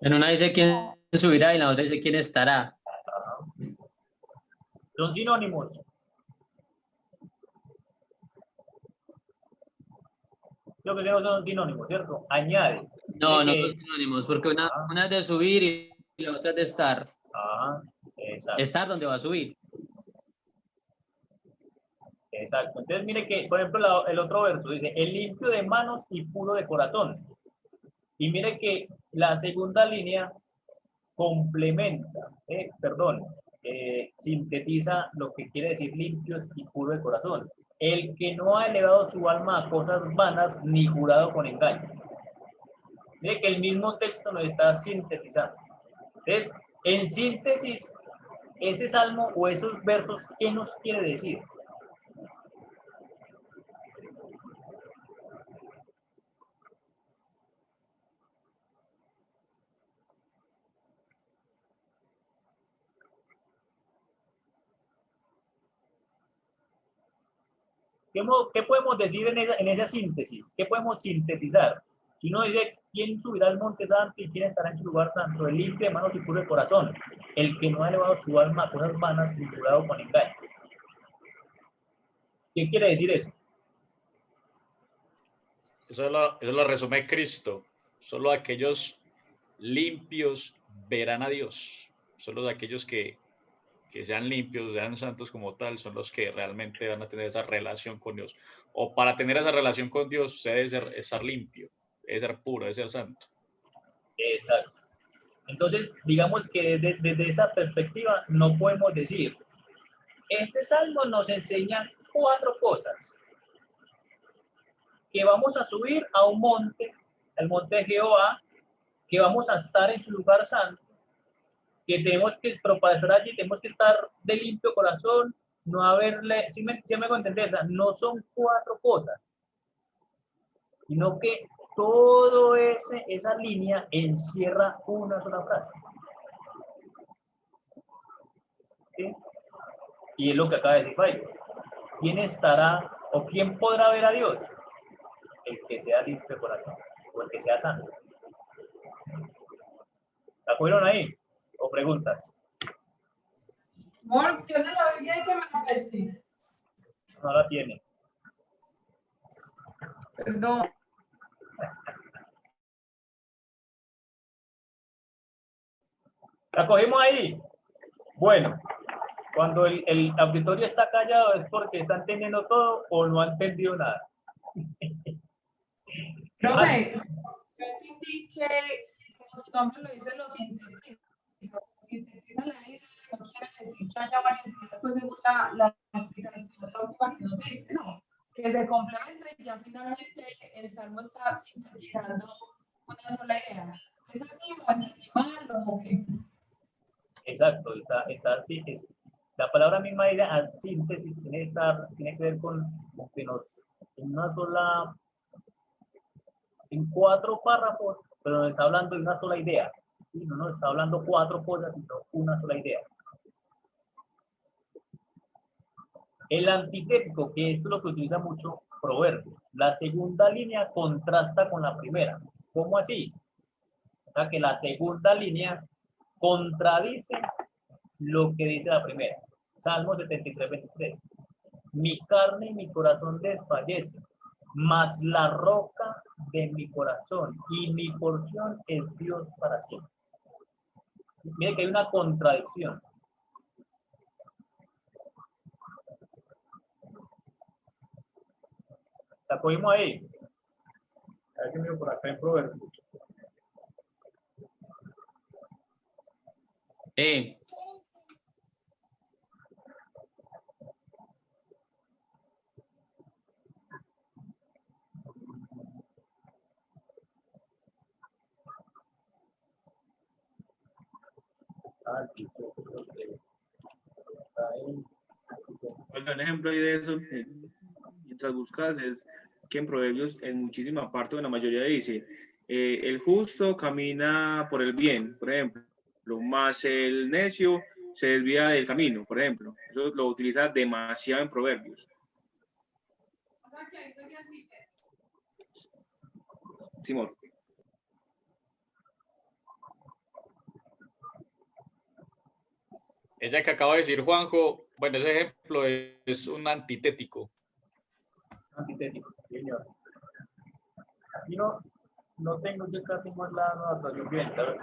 En una dice quién subirá y en la otra dice quién estará. Son sinónimos. Yo creo que son sinónimos, ¿cierto? Añade. No, no son sinónimos, porque una es de subir y la otra es de estar. Exacto. Estar donde va a subir. Exacto. Entonces, mire que, por ejemplo, el otro verso dice, el limpio de manos y puro de corazón. Y mire que la segunda línea complementa, sintetiza lo que quiere decir limpios y puro de corazón. El que no ha elevado su alma a cosas vanas ni jurado con engaño. Mire que el mismo texto nos está sintetizando. Entonces, en síntesis, ese salmo o esos versos, ¿qué nos quiere decir? ¿Qué podemos decir en esa síntesis? ¿Qué podemos sintetizar? Si uno dice, ¿quién subirá al monte santo y quién estará en su lugar santo? El limpio de manos y puro de corazón, el que no ha elevado su alma a cosas vanas ni jurado con engaño. ¿Qué quiere decir eso? Eso lo resume Cristo. Solo aquellos limpios verán a Dios. Solo aquellos que sean limpios, sean santos como tal, son los que realmente van a tener esa relación con Dios. O para tener esa relación con Dios, usted debe estar limpio, debe ser puro, debe ser santo. Exacto. Entonces, digamos que desde esa perspectiva no podemos decir, este salmo nos enseña 4 cosas. Que vamos a subir a un monte, el monte de Jehová, que vamos a estar en su lugar santo, que tenemos que, pero para estar allí tenemos que estar de limpio corazón, no haberle, si me hago entender, o sea, no son 4 cosas, sino que todo esa línea encierra una sola frase. ¿Sí? Y es lo que acaba de decir Fay. ¿Quién estará o quién podrá ver a Dios? El que sea limpio de corazón o el que sea santo. ¿La cogieron ahí? ¿O preguntas? Amor, ¿tiene la Biblia y que me la preste? No la tiene. Perdón. ¿La cogimos ahí? Bueno, cuando el auditorio está callado es porque está entendiendo todo o no ha entendido nada. Profe, yo entendí que, como su nombre lo dice, lo sintetiza la idea, no quiere decir que haya varias ideas, pues según la explicación, la última que nos dice, ¿no? Que se complementa y ya finalmente el salmo está sintetizando una sola idea. ¿Es así o entendí mal o qué? Exacto, sí, la palabra misma idea, síntesis, tiene que ver con que en una sola, en 4 párrafos, pero nos está hablando de una sola idea. ¿Sí? No nos está hablando 4 cosas, sino una sola idea. El antitético, que esto es lo que utiliza mucho Proverbios, la segunda línea contrasta con la primera. ¿Cómo así? O sea que la segunda línea contradice lo que dice la primera. Salmo 73, 23. Mi carne y mi corazón desfallecen, mas la roca de mi corazón y mi porción es Dios para siempre. Mire que hay una contradicción. ¿La cogimos ahí? A ver si miro por acá en Proverbios. Oiga, un ejemplo ahí de eso, mientras buscas, es que en Proverbios, en muchísima parte, en la mayoría dice, el justo camina por el bien, por ejemplo, más el necio se desvía del camino, por ejemplo. Eso lo utiliza demasiado en Proverbios. Simón. Ella que acaba de decir Juanjo, bueno, ese ejemplo es un antitético. Antitético, señor. Aquí no tengo, yo casi tengo la nueva traducción bien, ¿sabes?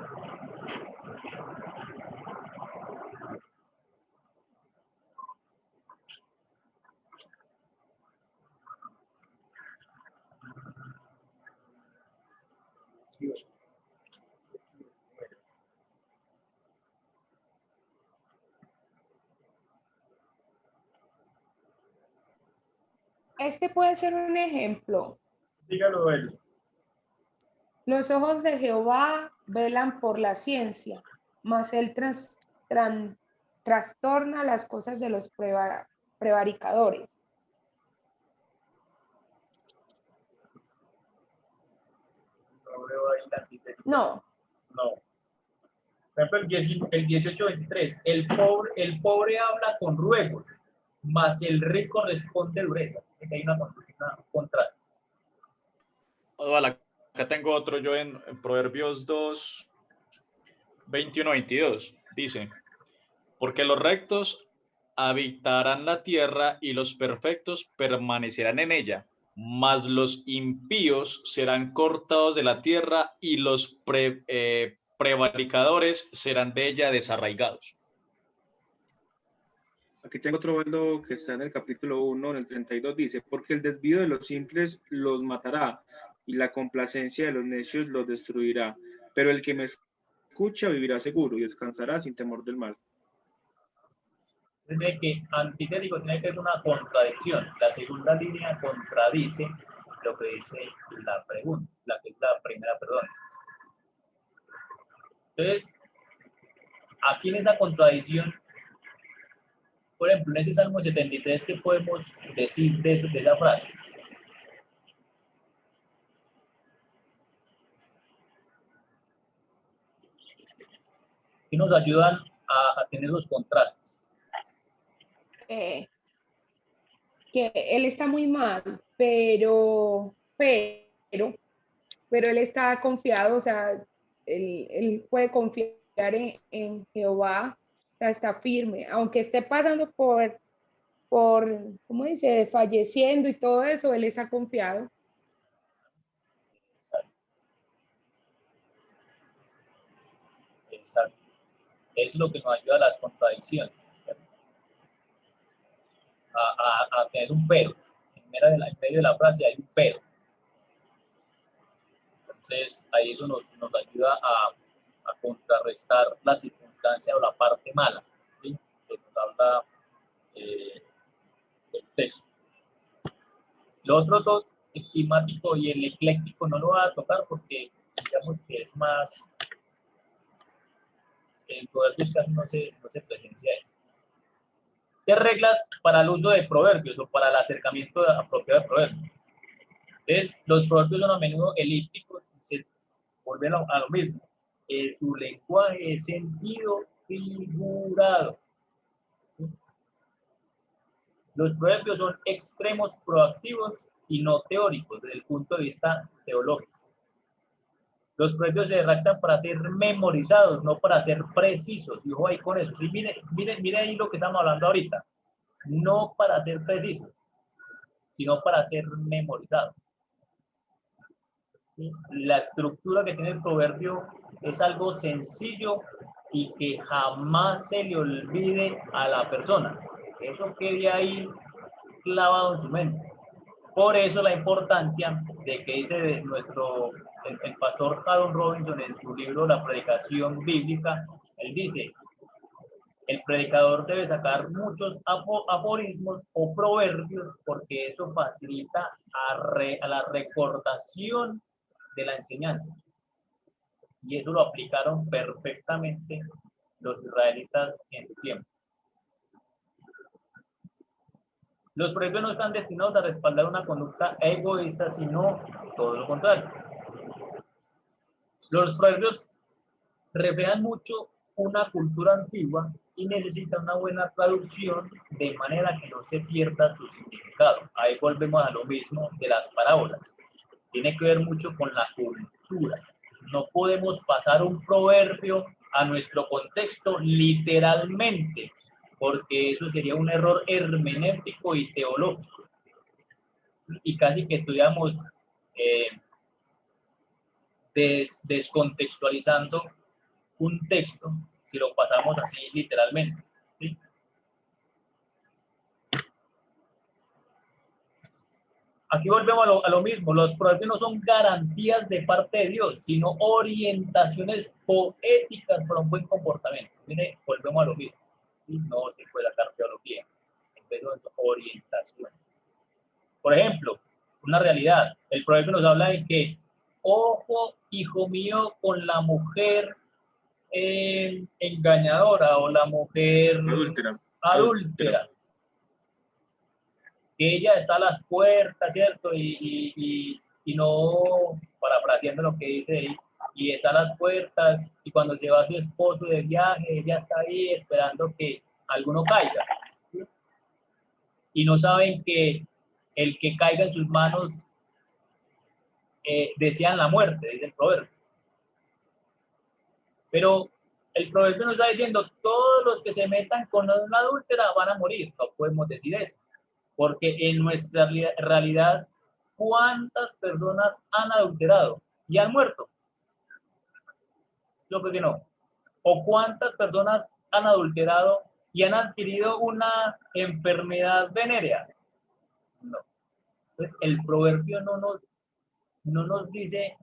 Este puede ser un ejemplo. Dígalo él. Los ojos de Jehová velan por la ciencia, mas él trastorna las cosas de los prevaricadores. No veo ahí la antítesis. No, No. Por ejemplo, el 18:23, el pobre habla con ruegos, mas el rico responde dureza. Aquí hay una contraste. Vale, acá tengo otro yo en Proverbios 2, 21-22. Dice, porque los rectos habitarán la tierra y los perfectos permanecerán en ella, mas los impíos serán cortados de la tierra y los prevaricadores serán de ella desarraigados. Aquí tengo otro Baldo que está en el capítulo 1, en el 32, dice, porque el desvío de los simples los matará y la complacencia de los necios los destruirá, pero el que me escucha vivirá seguro y descansará sin temor del mal. Tiene que antitético tiene que ser una contradicción. La segunda línea contradice lo que dice la pregunta, la que es la primera, perdón. Entonces, aquí en esa contradicción, por ejemplo, en ese Salmo 73, ¿qué podemos decir de esa frase? Que nos ayudan a tener los contrastes. que él está muy mal, pero él está confiado, o sea, él puede confiar en Jehová, o sea, está firme, aunque esté pasando por, ¿cómo dice?, falleciendo y todo eso, él está confiado. Exacto. Es lo que nos ayuda a las contradicciones. A tener un pero. En medio de la frase hay un pero. Entonces, ahí eso nos ayuda a contrarrestar la circunstancia o la parte mala, ¿sí?, que nos habla el texto. Lo otro dos, el climático y el ecléctico, no lo voy a tocar porque digamos que es más, en proverbios casi no se presencia ahí. ¿Qué reglas para el uso de proverbios o para el acercamiento apropiado de proverbios? Entonces, los proverbios son a menudo elípticos, se vuelven a lo mismo. Su lenguaje es sentido figurado. Los proverbios son extremos proactivos y no teóricos desde el punto de vista teológico. Los proverbios se redactan para ser memorizados, no para ser precisos. Y ojo ahí con eso. Sí, mire ahí lo que estamos hablando ahorita. No para ser precisos, sino para ser memorizados. ¿Sí? La estructura que tiene el proverbio es algo sencillo y que jamás se le olvide a la persona. Eso quede ahí clavado en su mente. Por eso la importancia de que dice el pastor Harold Robinson en su libro La Predicación Bíblica, él dice, el predicador debe sacar muchos aforismos o proverbios porque eso facilita a la recordación de la enseñanza. Y eso lo aplicaron perfectamente los israelitas en su tiempo. Los proverbios no están destinados a respaldar una conducta egoísta, sino todo lo contrario. Los proverbios reflejan mucho una cultura antigua y necesitan una buena traducción de manera que no se pierda su significado. Ahí volvemos a lo mismo de las parábolas. Tiene que ver mucho con la cultura. No podemos pasar un proverbio a nuestro contexto literalmente, porque eso sería un error hermenéutico y teológico. Y casi que estudiamos descontextualizando un texto si lo pasamos así literalmente, ¿sí? Aquí volvemos a lo mismo. Los proverbios no son garantías de parte de Dios, sino orientaciones poéticas para un buen comportamiento. Mire, volvemos a lo mismo. ¿Sí? No se puede sacar teología. Entonces, orientación. Por ejemplo, una realidad. El proverbio nos habla de que, ojo, hijo mío, con la mujer engañadora o la mujer adúltera. Que ella está a las puertas, ¿cierto? Y no, parafraseando lo que dice ahí, y está a las puertas, y cuando se va su esposo de viaje, ella está ahí esperando que alguno caiga. ¿Sí? Y no saben que el que caiga en sus manos desean la muerte, dice el proverbio. Pero el proverbio nos está diciendo, todos los que se metan con una adúltera van a morir. No podemos decir eso, porque en nuestra realidad, ¿cuántas personas han adulterado y han muerto? Yo creo que no. ¿O cuántas personas han adulterado y han adquirido una enfermedad venérea? No. Entonces, el proverbio no nos dice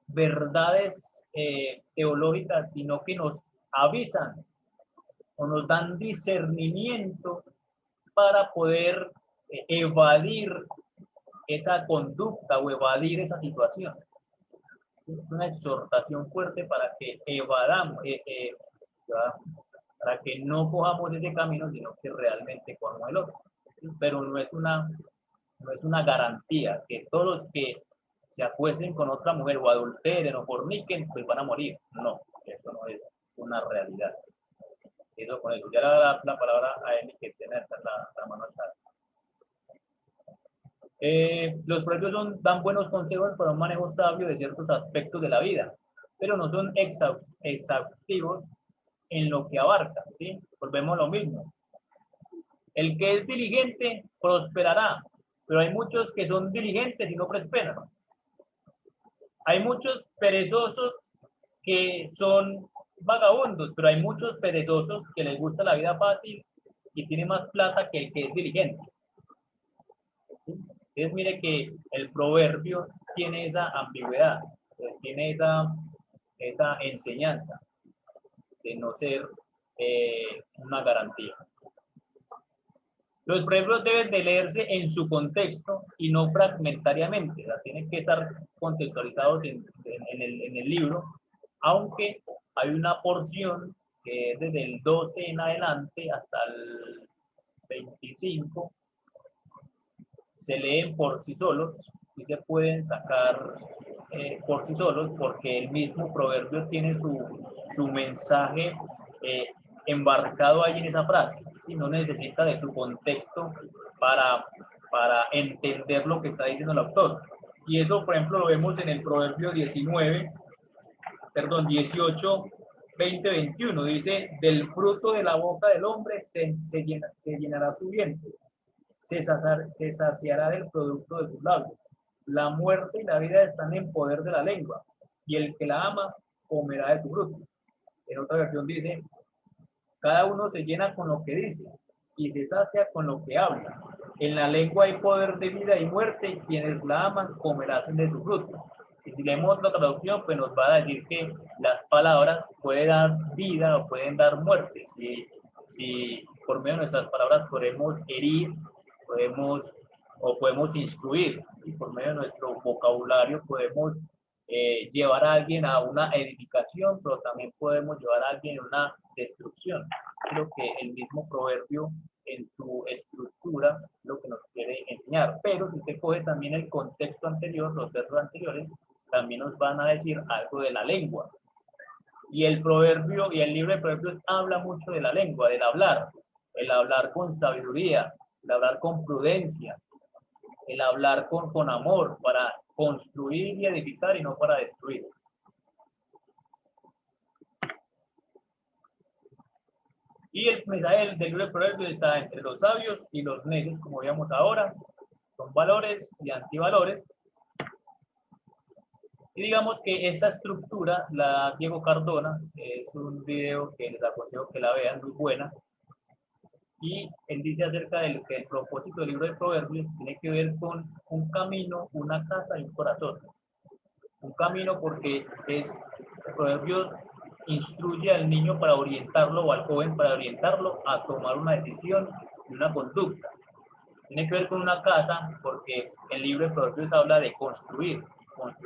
verdades teológicas, sino que nos avisan o nos dan discernimiento para poder evadir esa conducta o evadir esa situación. Es una exhortación fuerte para que evadamos, para que no cojamos ese camino, sino que realmente cojamos el otro. Pero no es una garantía que todos los que se acuesten con otra mujer o adulteren o forniquen, pues van a morir. No, eso no es una realidad. Eso con eso. Ya la palabra a Eli, que tiene la mano alzada. Los proverbios dan buenos consejos para un manejo sabio de ciertos aspectos de la vida, pero no son exhaustivos en lo que abarcan, ¿sí? Volvemos a lo mismo. El que es diligente prosperará, pero hay muchos que son diligentes y no prosperan. Hay muchos perezosos que son vagabundos, pero hay muchos perezosos que les gusta la vida fácil y tienen más plata que el que es diligente. Entonces mire que el proverbio tiene esa ambigüedad, tiene esa enseñanza de no ser una garantía. Los proverbios deben de leerse en su contexto y no fragmentariamente, tienen que estar contextualizados en el libro, aunque hay una porción que es desde el 12 en adelante hasta el 25, se leen por sí solos y se pueden sacar por sí solos, porque el mismo proverbio tiene su mensaje embarcado ahí en esa frase, y no necesita de su contexto para entender lo que está diciendo el autor. Y eso, por ejemplo, lo vemos en el proverbio 18, 20, 21. Dice, del fruto de la boca del hombre se llenará su vientre. Se saciará del producto de sus labios. La muerte y la vida están en poder de la lengua, y el que la ama comerá de su fruto. En otra versión dice, cada uno se llena con lo que dice, y se sacia con lo que habla. En la lengua hay poder de vida y muerte, y quienes la aman comerán de su fruto. Y si leemos la traducción, pues nos va a decir que las palabras pueden dar vida o pueden dar muerte. Si por medio de nuestras palabras podemos herir, podemos instruir, y por medio de nuestro vocabulario podemos llevar a alguien a una edificación, pero también podemos llevar a alguien a una destrucción. Creo que el mismo proverbio en su estructura lo que nos quiere enseñar, pero si usted coge también el contexto anterior, los versos anteriores, también nos van a decir algo de la lengua. Y el proverbio y el libro de proverbios habla mucho de la lengua, del hablar, el hablar con sabiduría, el hablar con prudencia, el hablar con amor, para construir y edificar y no para destruir. Y el mensaje del libro de proverbios está entre los sabios y los necios, como veíamos ahora. Son valores y antivalores. Y digamos que esa estructura la da Diego Cardona, es un video que les aconsejo que la vean, muy buena. Y él dice acerca del que el propósito del libro de Proverbios tiene que ver con un camino, una casa y un corazón. Un camino porque el Proverbios instruye al niño para orientarlo, o al joven para orientarlo a tomar una decisión y una conducta. Tiene que ver con una casa porque el libro de Proverbios habla de construir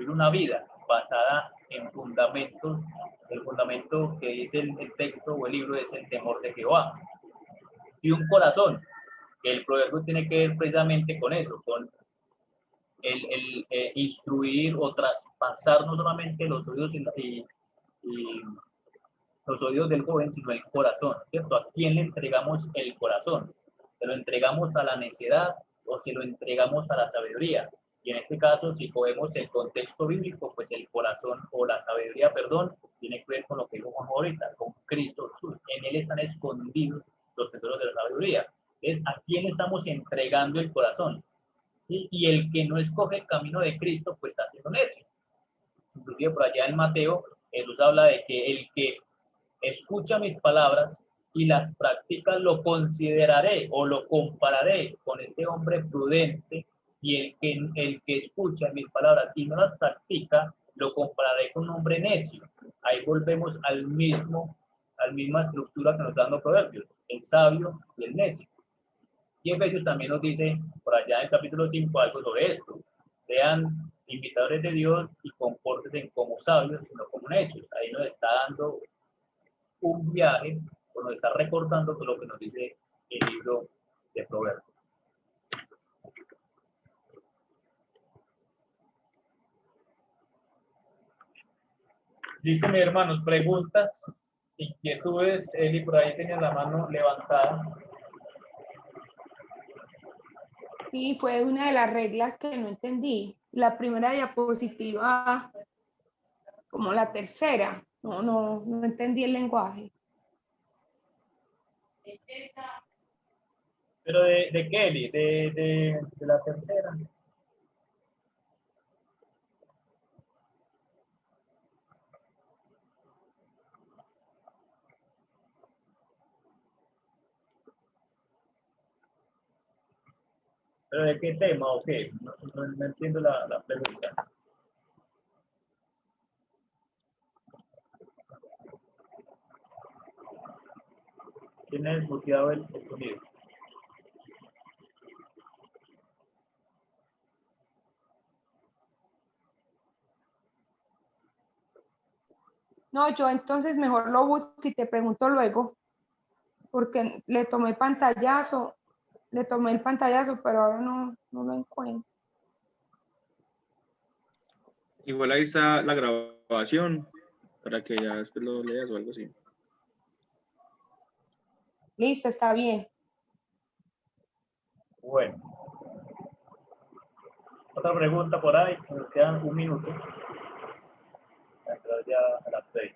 una vida basada en fundamentos. El fundamento que dice el texto o el libro es el temor de Jehová. Y un corazón, que el proverbio tiene que ver precisamente con eso, con el instruir o traspasar no solamente los oídos y los oídos del joven, sino el corazón, ¿cierto? ¿A quién le entregamos el corazón? ¿Se lo entregamos a la necedad o se lo entregamos a la sabiduría? Y en este caso, si cogemos el contexto bíblico, pues el corazón o la sabiduría, perdón, tiene que ver con lo que dijo Juan ahorita, con Cristo Jesús. En él están escondidos los tesoros de la sabiduría. Entonces, ¿a quién estamos entregando el corazón? ¿Sí? Y el que no escoge el camino de Cristo, pues está siendo necio. Inclusive por allá en Mateo, Jesús habla de que el que escucha mis palabras y las practica lo consideraré o lo compararé con este hombre prudente, y el que escucha mis palabras y no las practica lo compararé con un hombre necio. Ahí volvemos a la misma estructura que nos dan los proverbios, el sabio y el necio. Y Efesios también nos dice, por allá en el capítulo 5, algo sobre esto. Sean imitadores de Dios y compórtense como sabios y no como necios. Ahí nos está dando un viaje, o nos está recordando todo lo que nos dice el libro de Proverbios. Listo, mis hermanos, preguntas, inquietudes. Eli por ahí tenía la mano levantada. Sí, fue una de las reglas que no entendí. La primera diapositiva, como la tercera, no entendí el lenguaje. Pero de Kelly, de la tercera. ¿Pero de qué tema o qué? No entiendo la pregunta. ¿Tiene desbloqueado el sonido? No, yo entonces mejor lo busco y te pregunto luego, porque le tomé el pantallazo, pero ahora no lo encuentro. Igual ahí está la grabación para que ya después lo leas o algo así. Listo, está bien. Bueno. Otra pregunta por ahí, nos quedan un minuto. Entrar ya a las 6.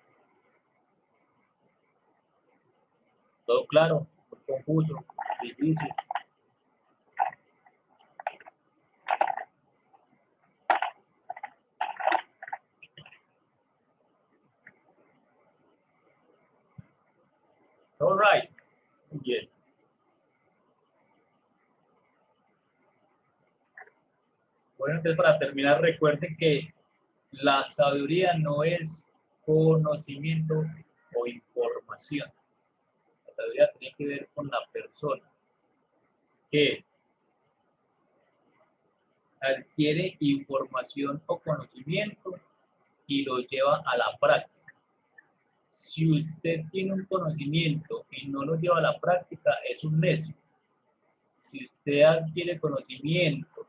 ¿Todo claro? ¿Confuso? ¿Difícil? All right. Bien. Bueno, entonces para terminar, recuerden que la sabiduría no es conocimiento o información. La sabiduría tiene que ver con la persona que adquiere información o conocimiento y lo lleva a la práctica. Si usted tiene un conocimiento y no lo lleva a la práctica, es un necio. Si usted adquiere conocimiento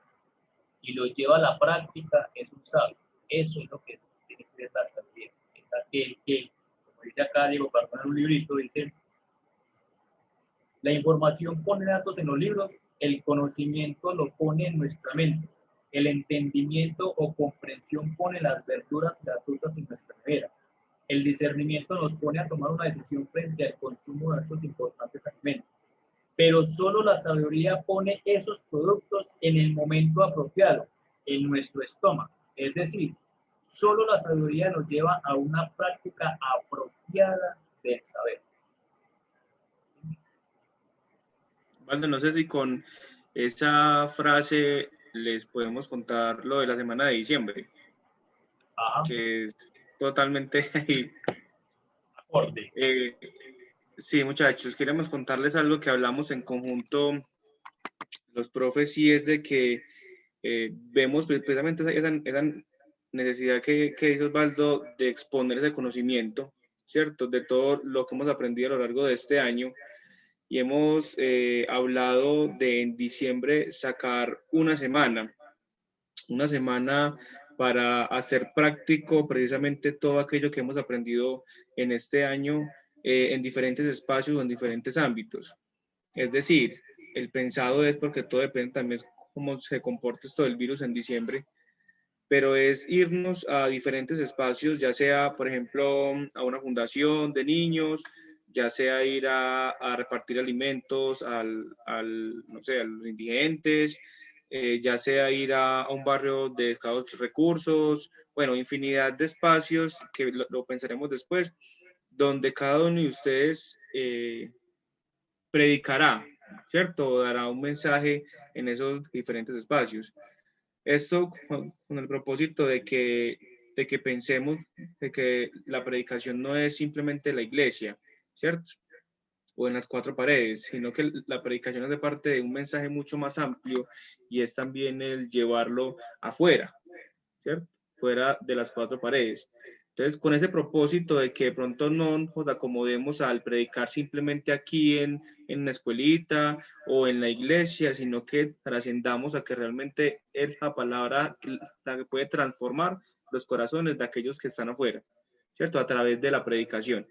y lo lleva a la práctica, es un sabio. Eso es lo que tiene que ver la sabiduría. Es aquel que, como dice acá Diego, para poner un librito, dice: la información pone datos en los libros, el conocimiento lo pone en nuestra mente, el entendimiento o comprensión pone las verduras y las frutas en nuestra nevera. El discernimiento nos pone a tomar una decisión frente al consumo de estos importantes alimentos. Pero solo la sabiduría pone esos productos en el momento apropiado, en nuestro estómago. Es decir, solo la sabiduría nos lleva a una práctica apropiada del saber. Valdo, no sé si con esa frase les podemos contar lo de la semana de diciembre. Ajá. Que es totalmente acorde. Sí, muchachos, queremos contarles algo que hablamos en conjunto los profes sí es de que vemos precisamente esa necesidad que dice Osvaldo de exponer ese conocimiento, ¿cierto? De todo lo que hemos aprendido a lo largo de este año. Y hemos hablado de en diciembre sacar una semana para hacer práctico precisamente todo aquello que hemos aprendido en este año en diferentes espacios o en diferentes ámbitos. Es decir, el pensado es, porque todo depende también cómo se comporte esto del virus en diciembre, pero es irnos a diferentes espacios, ya sea, por ejemplo, a una fundación de niños, ya sea ir a repartir alimentos no sé, a los indigentes, ya sea ir a un barrio de escasos recursos, bueno, infinidad de espacios que lo pensaremos después, donde cada uno de ustedes predicará, ¿cierto? O dará un mensaje en esos diferentes espacios. Esto con el propósito de que pensemos de que la predicación no es simplemente la iglesia, ¿cierto? O en las cuatro paredes, sino que la predicación es de parte de un mensaje mucho más amplio y es también el llevarlo afuera, ¿cierto? Fuera de las cuatro paredes. Entonces, con ese propósito de que de pronto no nos acomodemos al predicar simplemente aquí en la escuelita o en la iglesia, sino que trascendamos a que realmente es la palabra la que puede transformar los corazones de aquellos que están afuera, ¿cierto? A través de la predicación.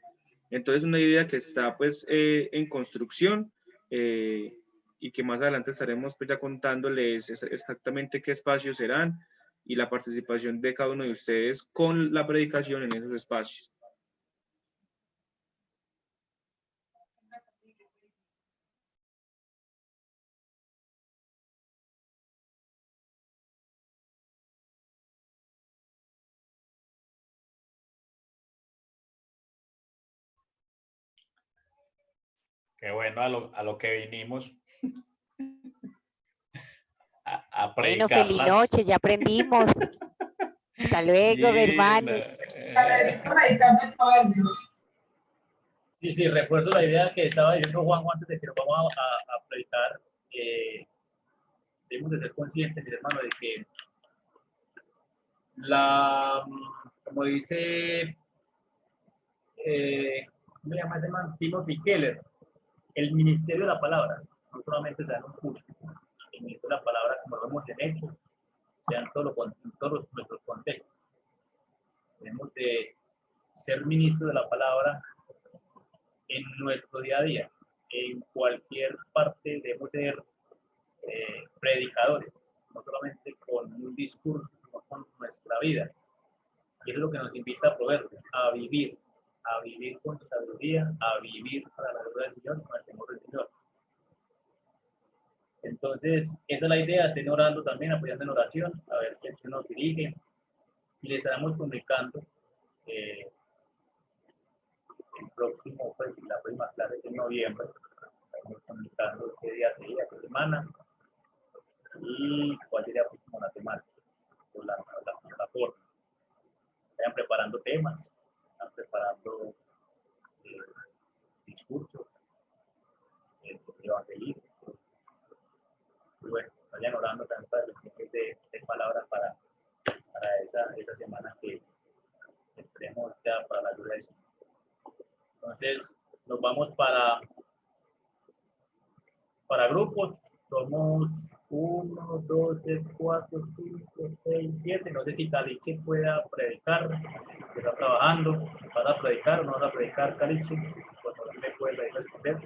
Entonces, una idea que está pues en construcción y que más adelante estaremos pues ya contándoles exactamente qué espacios serán y la participación de cada uno de ustedes con la predicación en esos espacios. Qué bueno a lo que vinimos. A Bueno, predicar feliz las... noche, ya aprendimos. Hasta luego, Sí, hermanos. Necesito meditar de Proverbios. Sí, refuerzo la idea que estaba diciendo Juan antes de que nos vamos a predicar. Debemos de ser conscientes, mi hermano, de que como dice, ¿cómo se llama ese man? Timothy Keller, el ministerio de la palabra, no solamente se da en un curso, el ministerio de la palabra, como lo hemos hecho, se da en todos nuestros contextos. Debemos de ser ministros de la palabra en nuestro día a día, en cualquier parte debemos ser predicadores, no solamente con un discurso, sino con nuestra vida. Y eso es lo que nos invita a Proverbios, a vivir con sabiduría, a vivir para la gloria del Señor y con el temor del Señor. Entonces, esa es la idea, estén orando también, apoyando en oración, a ver quién nos dirige, y le estaremos comunicando el próximo, pues, la próxima clase de noviembre, estaremos comunicando qué día sería, qué semana, y cuál sería como la temática, o la forma. Vayan preparando temas, están preparando discursos, evangelismos. Y bueno, vayan orando también para los tiempos de palabras para esa semana que esperemos ya para la gloria de Dios. Entonces, nos vamos para grupos. Somos 1, 2, 3, 4, 5, 6, 7. No sé si Caliche pueda predicar, que está trabajando. ¿Vas a predicar o no vas a predicar, Caliche? Pues no me puede responder.